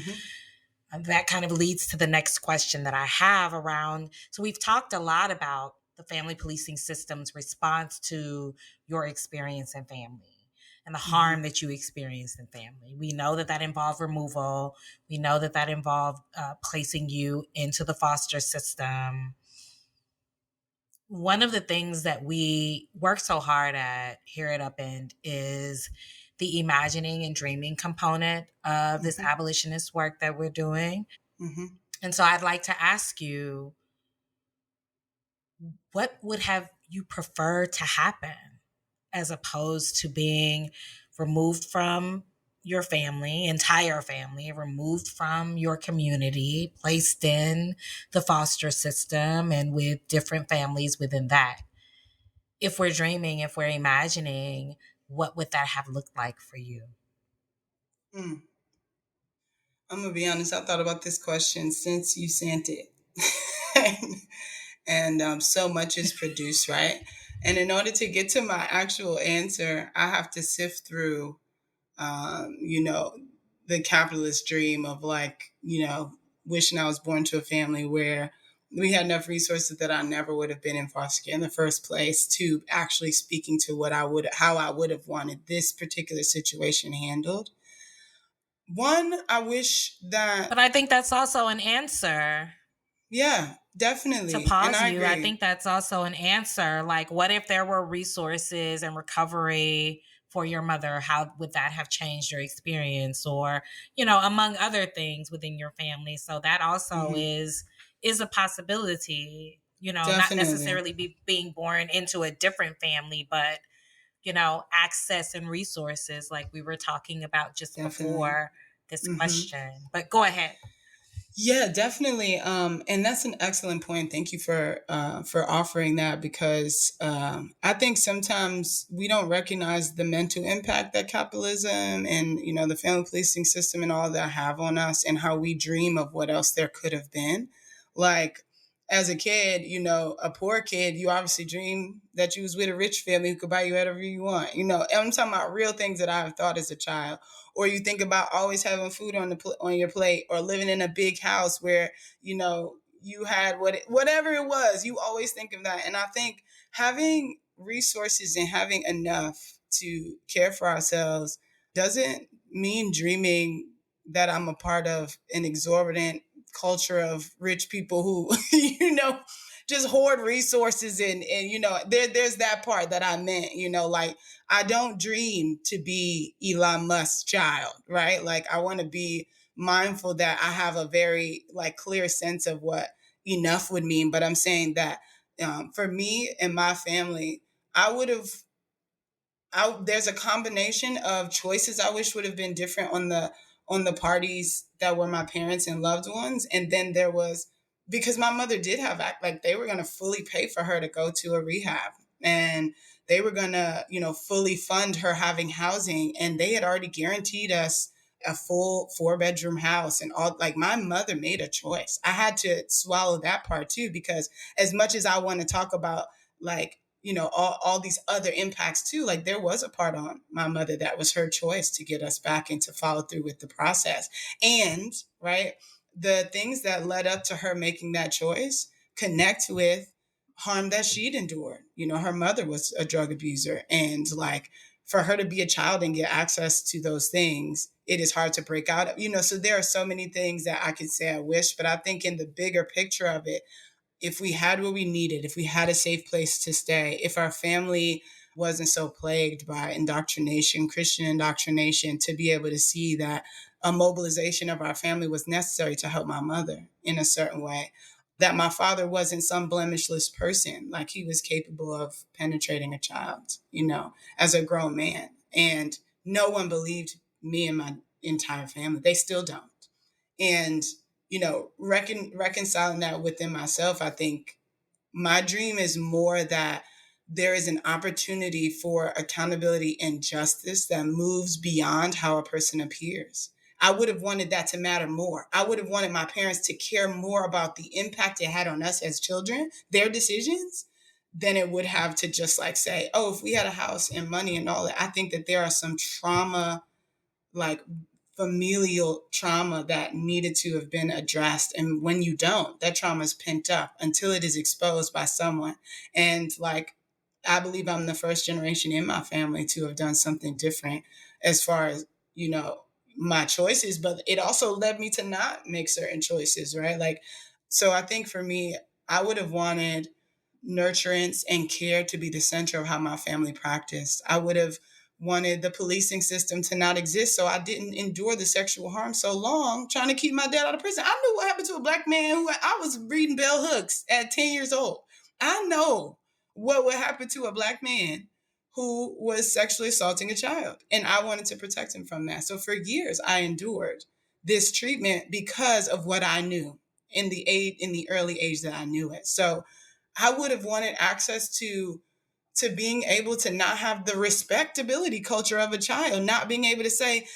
that kind of leads to the next question that I have around. So we've talked a lot about the family policing system's response to your experience in family and the harm that you experienced in family. We know that that involved removal. We know that that involved placing you into the foster system. One of the things that we work so hard at here at Upend is the imagining and dreaming component of this abolitionist work that we're doing. And so I'd like to ask you, what would have you prefer to happen as opposed to being removed from your family, entire family, removed from your community, placed in the foster system and with different families within that? If we're dreaming, if we're imagining, what would that have looked like for you? I'm gonna be honest. I thought about this question since you sent it, and so much is produced, right? And in order to get to my actual answer, I have to sift through, you know, the capitalist dream of like, you know, wishing I was born to a family where we had enough resources that I never would have been in foster care in the first place, to actually speaking to how I would have wanted this particular situation handled. One, I wish that. But I think that's also an answer. Yeah, definitely. To pause you, I think that's also an answer. Like, what if there were resources and recovery for your mother? How would that have changed your experience? Or, you know, among other things within your family. So that also is a possibility, you know, Definitely. Not necessarily being born into a different family, but, you know, access and resources like we were talking about just before this question. But go ahead. Yeah, definitely. And that's an excellent point. Thank you for offering that, because I think sometimes we don't recognize the mental impact that capitalism and, you know, the family policing system and all that have on us, and how we dream of what else there could have been. Like, as a kid, you know, a poor kid, you obviously dream that you was with a rich family who could buy you whatever you want. You know, I'm talking about real things that I've thought as a child. Or you think about always having food on your plate, or living in a big house where, you know, you had whatever it was. You always think of that. And I think having resources and having enough to care for ourselves doesn't mean dreaming that I'm a part of an exorbitant culture of rich people who, you know, just hoard resources and there's that part that I meant, like I don't dream to be Elon Musk's child, right? Like I want to be mindful that I have a very like clear sense of what enough would mean. But I'm saying that for me and my family, I would have there's a combination of choices I wish would have been different on the parties that were my parents and loved ones. And then there was, because my mother did have like they were going to fully pay for her to go to a rehab, and they were going to fully fund her having housing, and they had already guaranteed us a full 4-bedroom house and all. Like my mother made a choice. I had to swallow that part too, because as much as I want to talk about like all these other impacts too, like there was a part on my mother that was her choice to get us back and to follow through with the process. And right, the things that led up to her making that choice connect with harm that she'd endured. Her mother was a drug abuser, and like for her to be a child and get access to those things, it is hard to break out of, so there are so many things that I could say I wish, but I think in the bigger picture of it, if we had what we needed, if we had a safe place to stay, if our family wasn't so plagued by indoctrination, Christian indoctrination, to be able to see that a mobilization of our family was necessary to help my mother in a certain way, that my father wasn't some blemishless person, like he was capable of penetrating a child, as a grown man. And no one believed me and my entire family. They still don't. And reconciling that within myself, I think my dream is more that there is an opportunity for accountability and justice that moves beyond how a person appears. I would have wanted that to matter more. I would have wanted my parents to care more about the impact it had on us as children, their decisions, than it would have to just like say, oh, if we had a house and money and all that. I think that there are some trauma, like familial trauma, that needed to have been addressed. And when you don't, that trauma is pent up until it is exposed by someone. And like, I believe I'm the first generation in my family to have done something different as far as, my choices, but it also led me to not make certain choices, right? Like, so I think for me, I would have wanted nurturance and care to be the center of how my family practiced. I would have wanted the policing system to not exist, so I didn't endure the sexual harm so long trying to keep my dad out of prison. I knew what happened to a Black man who I was reading bell hooks at 10 years old. I know what would happen to a Black man who was sexually assaulting a child, and I wanted to protect him from that. So for years, I endured this treatment because of what I knew in the early age that I knew it. So I would have wanted access to being able to not have the respectability culture of a child, not being able to say,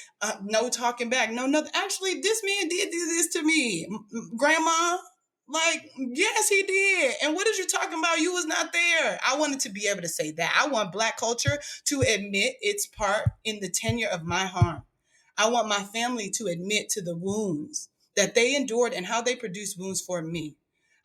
no talking back, no, actually, this man did do this to me, grandma. Like, yes, he did. And what is you talking about? You was not there. I wanted to be able to say that. I want Black culture to admit its part in the tenure of my harm. I want my family to admit to the wounds that they endured and how they produced wounds for me.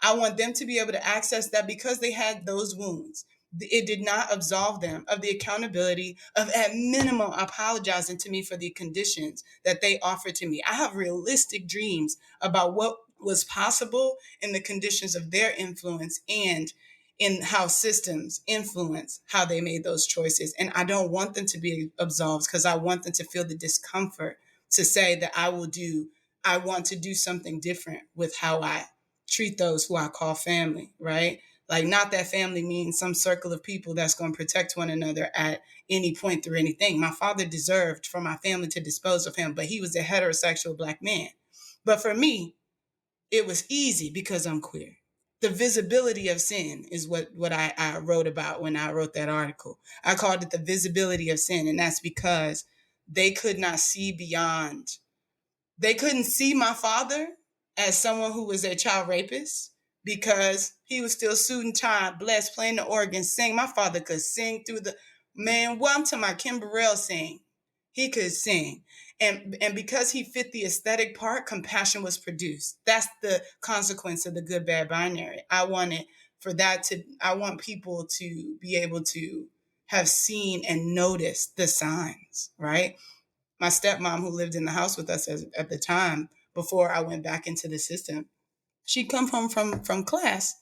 I want them to be able to access that because they had those wounds. It did not absolve them of the accountability of, at minimum, apologizing to me for the conditions that they offered to me. I have realistic dreams about what was possible in the conditions of their influence and in how systems influence how they made those choices. And I don't want them to be absolved because I want them to feel the discomfort to say that I want to do something different with how I treat those who I call family, right? Like, not that family means some circle of people that's going to protect one another at any point through anything. My father deserved for my family to dispose of him, but he was a heterosexual Black man. But for me, it was easy because I'm queer. The visibility of sin is what I wrote about when I wrote that article. I called it the visibility of sin, and that's because they could not see beyond. They couldn't see my father as someone who was a child rapist because he was still suit and tie, blessed, playing the organ, sing. My father could sing through the, man, well, I'm talking about Kim Burrell sing. He could sing. And because he fit the aesthetic part, compassion was produced. That's the consequence of the good, bad binary. I want people to be able to have seen and noticed the signs, right? My stepmom, who lived in the house with us at the time, before I went back into the system, she'd come home from class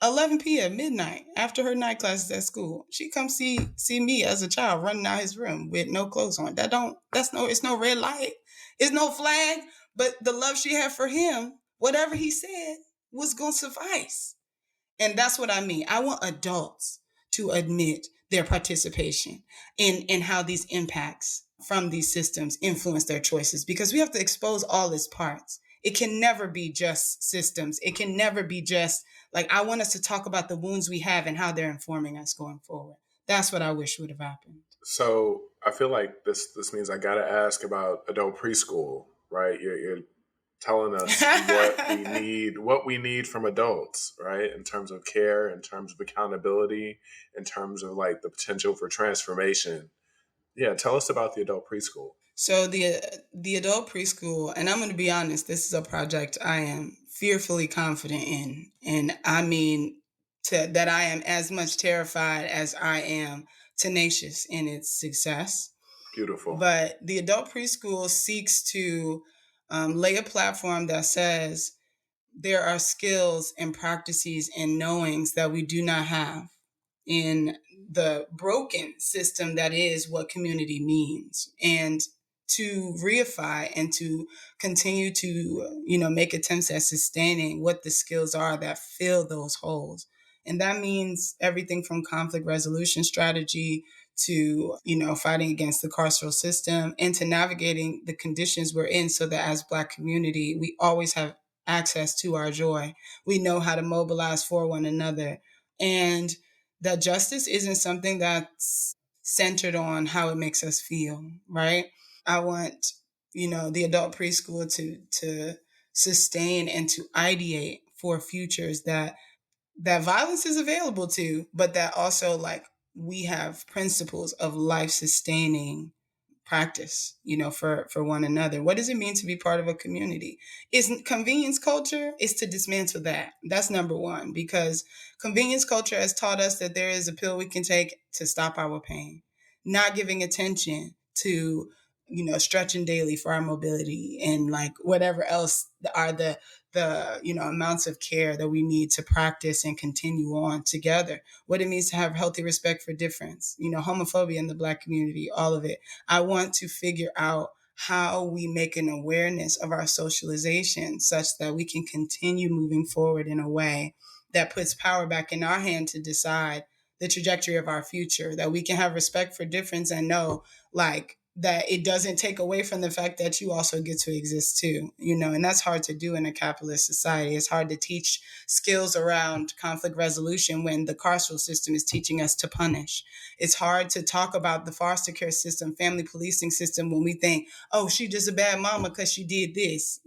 11 p.m. midnight after her night classes at school. She come see me as a child running out his room with no clothes on. It's no red light. It's no flag, but the love she had for him, whatever he said, was going to suffice. And that's what I mean. I want adults to admit their participation in how these impacts from these systems influence their choices, because we have to expose all its parts. It can never be just systems. It can never be just like, I want us to talk about the wounds we have and how they're informing us going forward. That's what I wish would have happened. So I feel like this means I got to ask about adult preschool, right? You're telling us what we need from adults, right? In terms of care, in terms of accountability, in terms of like the potential for transformation. Yeah, tell us about the adult preschool. So the adult preschool, and I'm going to be honest, this is a project I am fearfully confident in, and I mean that I am as much terrified as I am tenacious in its success. Beautiful. But the adult preschool seeks to lay a platform that says there are skills and practices and knowings that we do not have in the broken system that is what community means, and to reify and to continue to, make attempts at sustaining what the skills are that fill those holes. And that means everything from conflict resolution strategy to, fighting against the carceral system, and to navigating the conditions we're in so that as Black community, we always have access to our joy. We know how to mobilize for one another. And that justice isn't something that's centered on how it makes us feel, right? I want, the adult preschool to sustain and to ideate for futures that violence is available to, but that also we have principles of life sustaining practice, for one another. What does it mean to be part of a community? Isn't convenience culture is to dismantle that. That's number one, because convenience culture has taught us that there is a pill we can take to stop our pain, not giving attention to, stretching daily for our mobility and whatever else are the amounts of care that we need to practice and continue on together. What it means to have healthy respect for difference, homophobia in the Black community, all of it. I want to figure out how we make an awareness of our socialization such that we can continue moving forward in a way that puts power back in our hand to decide the trajectory of our future, that we can have respect for difference and know that it doesn't take away from the fact that you also get to exist too, and that's hard to do in a capitalist society. It's hard to teach skills around conflict resolution when the carceral system is teaching us to punish. It's hard to talk about the foster care system, family policing system when we think, oh, she's just a bad mama because she did this.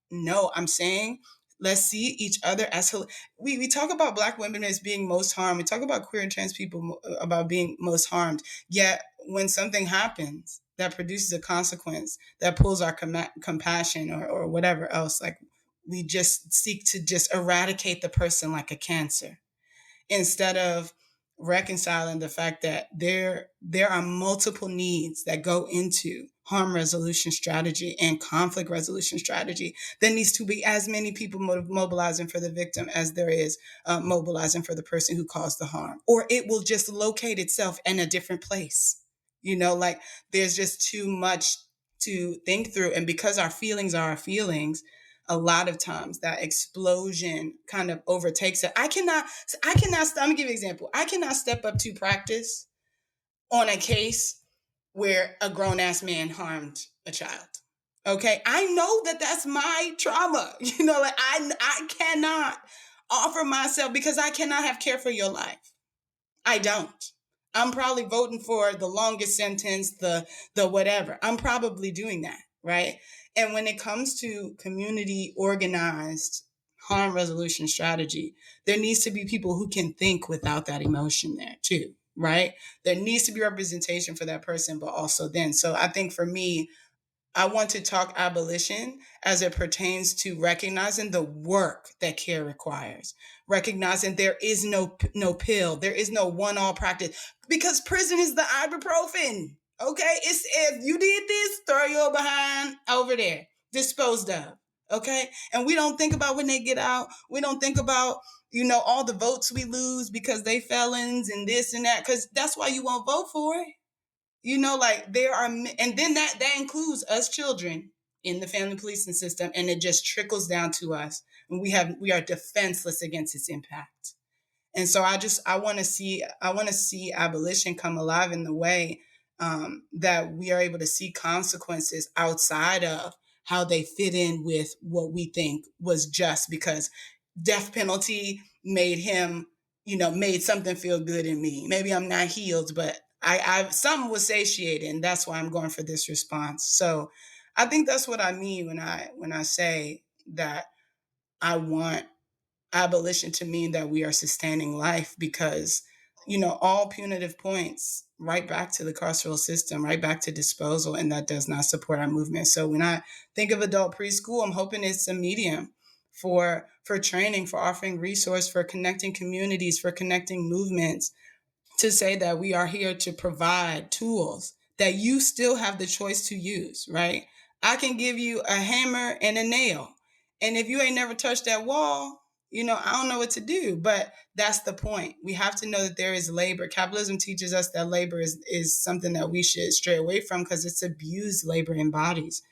No, I'm saying, let's see each other as we talk about Black women as being most harmed. We talk about queer and trans people about being most harmed. Yet when something happens that produces a consequence that pulls our compassion or whatever else, we just seek to just eradicate the person like a cancer, instead of reconciling the fact that there are multiple needs that go into harm resolution strategy and conflict resolution strategy. There needs to be as many people mobilizing for the victim as there is mobilizing for the person who caused the harm, or it will just locate itself in a different place. There's just too much to think through. And because our feelings are our feelings, a lot of times that explosion kind of overtakes it. I cannot, I'm gonna give you an example. I cannot step up to practice on a case where a grown ass man harmed a child. Okay. I know that that's my trauma. I cannot offer myself because I cannot have care for your life. I don't. I'm probably voting for the longest sentence, the whatever. I'm probably doing that, right? And when it comes to community organized harm resolution strategy, there needs to be people who can think without that emotion there too, right? There needs to be representation for that person, but also then. So I think for me, I want to talk abolition as it pertains to recognizing the work that care requires, recognizing there is no pill, there is no one-all practice, because prison is the ibuprofen. Okay, it's if you did this, throw your behind over there, disposed of. Okay. And we don't think about when they get out. We don't think about, all the votes we lose because they felons and this and that, because that's why you won't vote for it. Like there are, and then that includes us children in the family policing system, and it just trickles down to us. And we are defenseless against its impact. And so I want to see abolition come alive in the way that we are able to see consequences outside of how they fit in with what we think was just, because death penalty made him, made something feel good in me. Maybe I'm not healed, but I something was satiated, and that's why I'm going for this response. So I think that's what I mean when I say that I want abolition to mean that we are sustaining life, because all punitive points right back to the carceral system, right back to disposal, and that does not support our movement. So when I think of adult preschool, I'm hoping it's a medium for training, for offering resource, for connecting communities, for connecting movements, to say that we are here to provide tools that you still have the choice to use, right? I can give you a hammer and a nail, and if you ain't never touched that wall, I don't know what to do. But that's the point. We have to know that there is labor. Capitalism teaches us that labor is something that we should stray away from, because it's abused labor in bodies.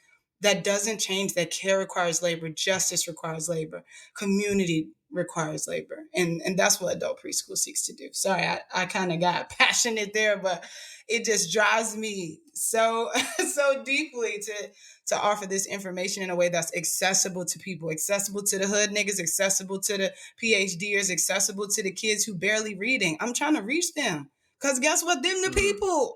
That doesn't change that care requires labor, justice requires labor, community requires labor. And that's what adult preschool seeks to do. Sorry, I kind of got passionate there, but it just drives me so deeply to offer this information in a way that's accessible to people, accessible to the hood niggas, accessible to the PhDers, accessible to the kids who barely reading. I'm trying to reach them, because guess what? Them the people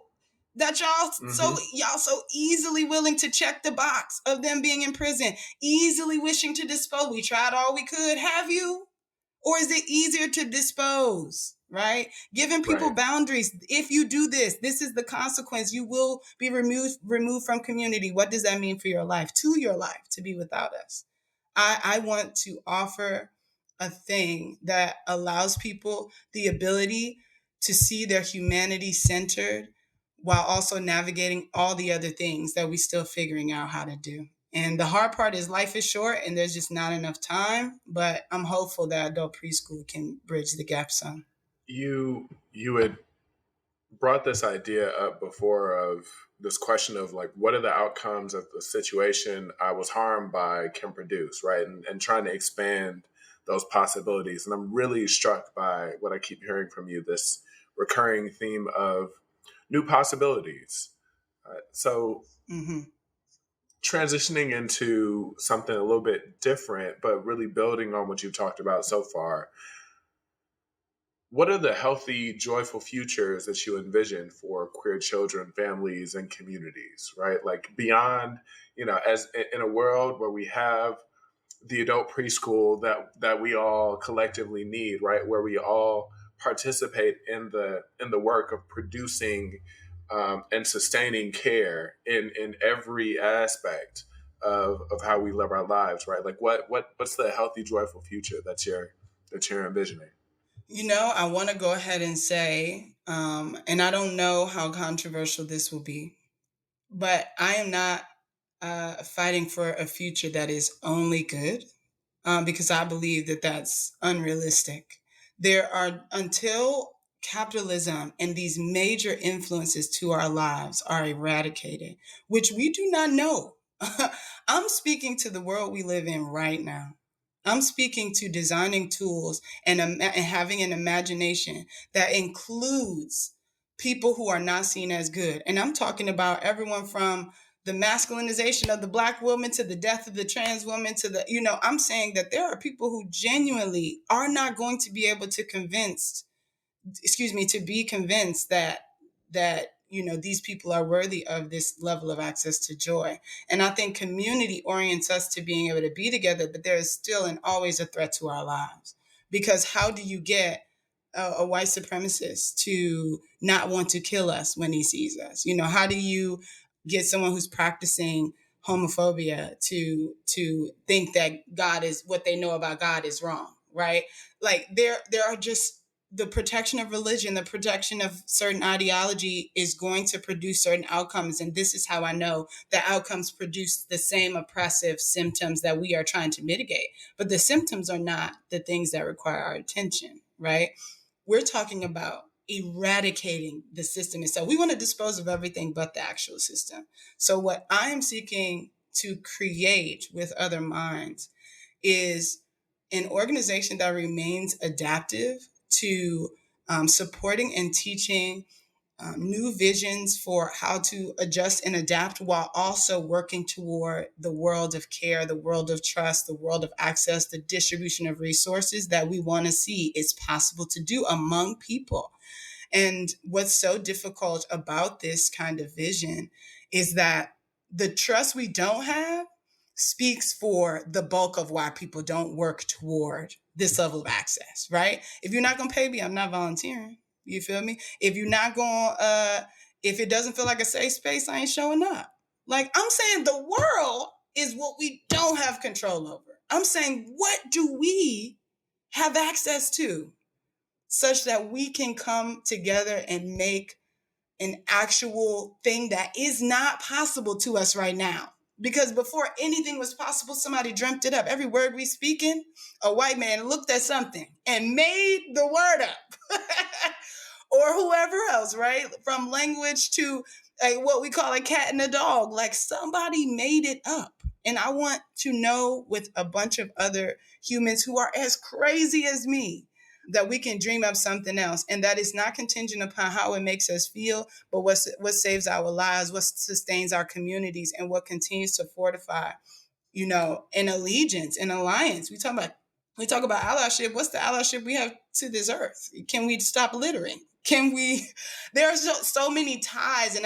that y'all so easily willing to check the box of them being in prison, easily wishing to dispose. We tried all we could. Have you? Or is it easier to dispose, right? Giving people boundaries. If you do this, this is the consequence. You will be removed from community. What does that mean for your life, to be without us? I want to offer a thing that allows people the ability to see their humanity centered, while also navigating all the other things that we still figuring out how to do. And the hard part is life is short and there's just not enough time. But I'm hopeful that adult preschool can bridge the gap some. You had brought this idea up before, of this question of like, what are the outcomes of the situation I was harmed by can produce, right? And trying to expand those possibilities. And I'm really struck by what I keep hearing from you, this recurring theme of new possibilities. So transitioning into something a little bit different, but really building on what you've talked about so far, what are the healthy, joyful futures that you envision for queer children, families, and communities, right? Like beyond, as in a world where we have the adult preschool that we all collectively need, right? Where we all participate in the work of producing and sustaining care in every aspect of how we live our lives, right? Like what's the healthy, joyful future that you're envisioning? I want to go ahead and say, and I don't know how controversial this will be, but I am not fighting for a future that is only good, because I believe that that's unrealistic. Until capitalism and these major influences to our lives are eradicated, which we do not know. I'm speaking to the world we live in right now. I'm speaking to designing tools and having an imagination that includes people who are not seen as good. And I'm talking about everyone from the masculinization of the Black woman to the death of the trans woman to the, I'm saying that there are people who genuinely are not going to be able to be convinced that these people are worthy of this level of access to joy. And I think community orients us to being able to be together, but there is still and always a threat to our lives. Because how do you get a white supremacist to not want to kill us when he sees us? How do you get someone who's practicing homophobia to think that God is what they know about God is wrong, right? Like there are just the protection of religion, the protection of certain ideology is going to produce certain outcomes. And this is how I know the outcomes produce the same oppressive symptoms that we are trying to mitigate. But the symptoms are not the things that require our attention, right? We're talking about eradicating the system itself. We want to dispose of everything but the actual system. So what I am seeking to create with other minds is an organization that remains adaptive to supporting and teaching new visions for how to adjust and adapt, while also working toward the world of care, the world of trust, the world of access, the distribution of resources that we want to see is possible to do among people. And what's so difficult about this kind of vision is that the trust we don't have speaks for the bulk of why people don't work toward this level of access, right? If you're not going to pay me, I'm not volunteering. You feel me? If you're not going, if it doesn't feel like a safe space, I ain't showing up. Like, I'm saying the world is what we don't have control over. I'm saying, what do we have access to such that we can come together and make an actual thing that is not possible to us right now? Because before anything was possible, somebody dreamt it up. Every word we speaking, a white man looked at something and made the word up. Or whoever else, right? From language to what we call a cat and a dog. Like, somebody made it up. And I want to know, with a bunch of other humans who are as crazy as me, that we can dream up something else, and that is not contingent upon how it makes us feel, but what saves our lives, what sustains our communities, and what continues to fortify, an allegiance, an alliance. We talk about allyship. What's the allyship we have to this earth? Can we stop littering? There are so many ties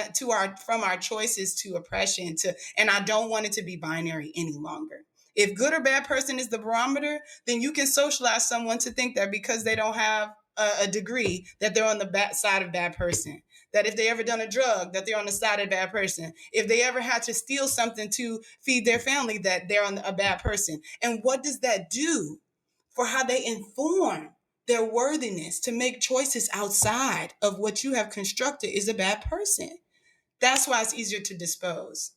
from our choices to oppression and I don't want it to be binary any longer. If good or bad person is the barometer, then you can socialize someone to think that because they don't have a degree, that they're on the bad side of bad person. That if they ever done a drug, that they're on the side of bad person. If they ever had to steal something to feed their family, that they're on a bad person. And what does that do for how they inform their worthiness to make choices outside of what you have constructed is a bad person? That's why it's easier to dispose.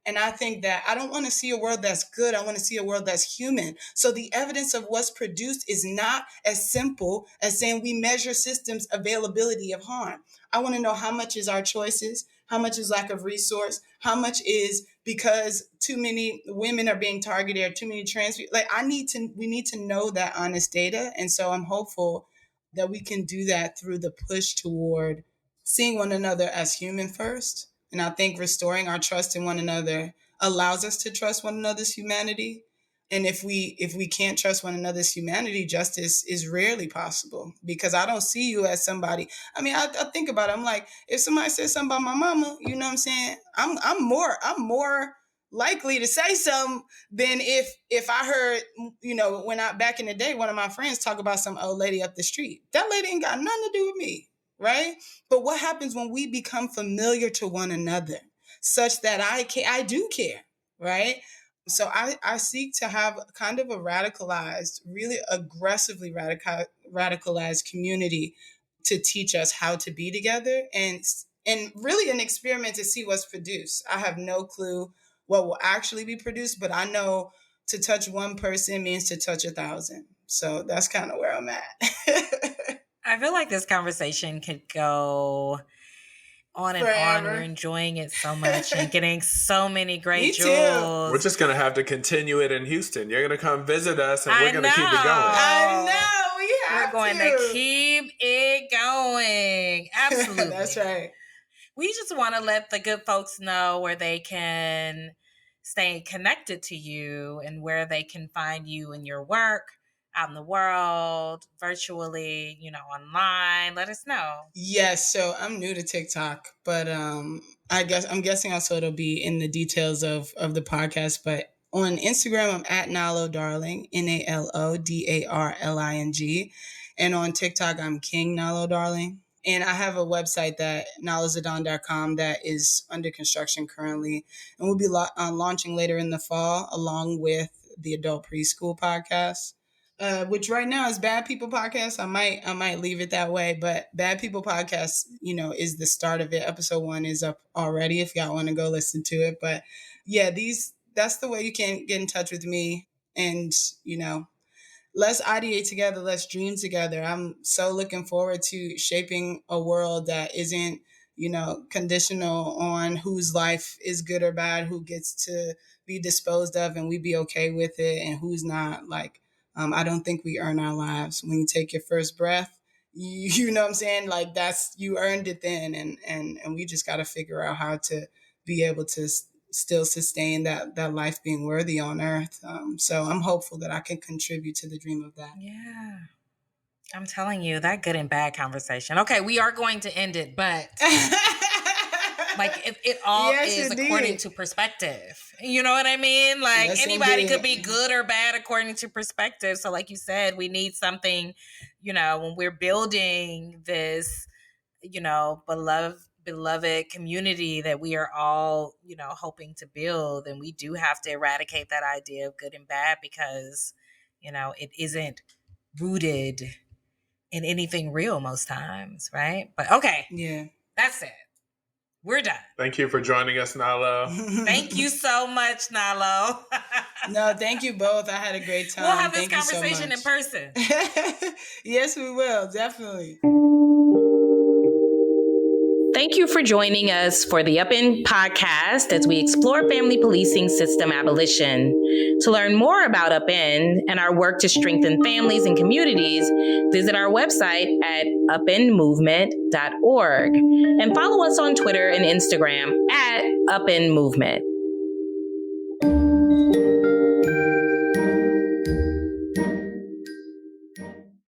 And I think that I don't want to see a world that's good. I want to see a world that's human. So the evidence of what's produced is not as simple as saying we measure systems' availability of harm. I want to know how much is our choices, how much is lack of resource, how much is because too many women are being targeted or too many trans people. Like, we need to know that honest data. And so I'm hopeful that we can do that through the push toward seeing one another as human first. And I think restoring our trust in one another allows us to trust one another's humanity. And if we can't trust one another's humanity, justice is rarely possible, because I don't see you as somebody. I mean, I think about it. I'm like, if somebody says something about my mama, you know what I'm saying? I'm more likely to say something than if I heard, back in the day, one of my friends talk about some old lady up the street. That lady ain't got nothing to do with me. Right? But what happens when we become familiar to one another such that I do care, right? So I seek to have kind of a radicalized, really aggressively radicalized community to teach us how to be together and really an experiment to see what's produced. I have no clue what will actually be produced, but I know to touch one person means to touch 1,000. So that's kind of where I'm at. I feel like this conversation could go on and Forever. on. We're enjoying it so much and getting so many great Me too. jewels. We're just going to have to continue it in Houston. You're going to come visit us and we're going to keep it going. I know. We're going to keep it going. Absolutely. That's right. We just want to let the good folks know where they can stay connected to you and where they can find you in your work, out in the world, virtually, online. Let us know. Yes, so I'm new to TikTok, but I'm guessing also it'll be in the details of the podcast. But on Instagram, I'm at Nalo Darling, NaloDarling. And on TikTok, I'm King Nalo Darling. And I have a website, that nalozidan.com, that is under construction currently. And we'll be launching later in the fall, along with the Adult Preschool podcast. which right now is Bad People Podcast. I might leave it that way, but Bad People Podcast, is the start of it. Episode 1 is up already if y'all want to go listen to it. But yeah, that's the way you can get in touch with me. And, let's ideate together. Let's dream together. I'm so looking forward to shaping a world that isn't, conditional on whose life is good or bad, who gets to be disposed of and we be okay with it, and who's not. Like, I don't think we earn our lives. When you take your first breath, you know what I'm saying? Like, you earned it then. And we just got to figure out how to be able to still sustain that life being worthy on earth. So I'm hopeful that I can contribute to the dream of that. Yeah. I'm telling you, that good and bad conversation. Okay, we are going to end it, but like it all is indeed according to perspective. You know what I mean? Like, yes, anybody indeed could be good or bad according to perspective. So like you said, we need something, when we're building this, beloved community that we are all, hoping to build. And we do have to eradicate that idea of good and bad because, it isn't rooted in anything real most times, right? But okay. Yeah. That's it. We're done. Thank you for joining us, Nalo. Thank you so much, Nalo. No, thank you both. I had a great time. We'll have this conversation in person. Yes, we will. Definitely. Thank you for joining us for the Up In podcast as we explore family policing system abolition. To learn more about Up In and our work to strengthen families and communities, visit our website at upinmovement.org and follow us on Twitter and Instagram at Up In Movement.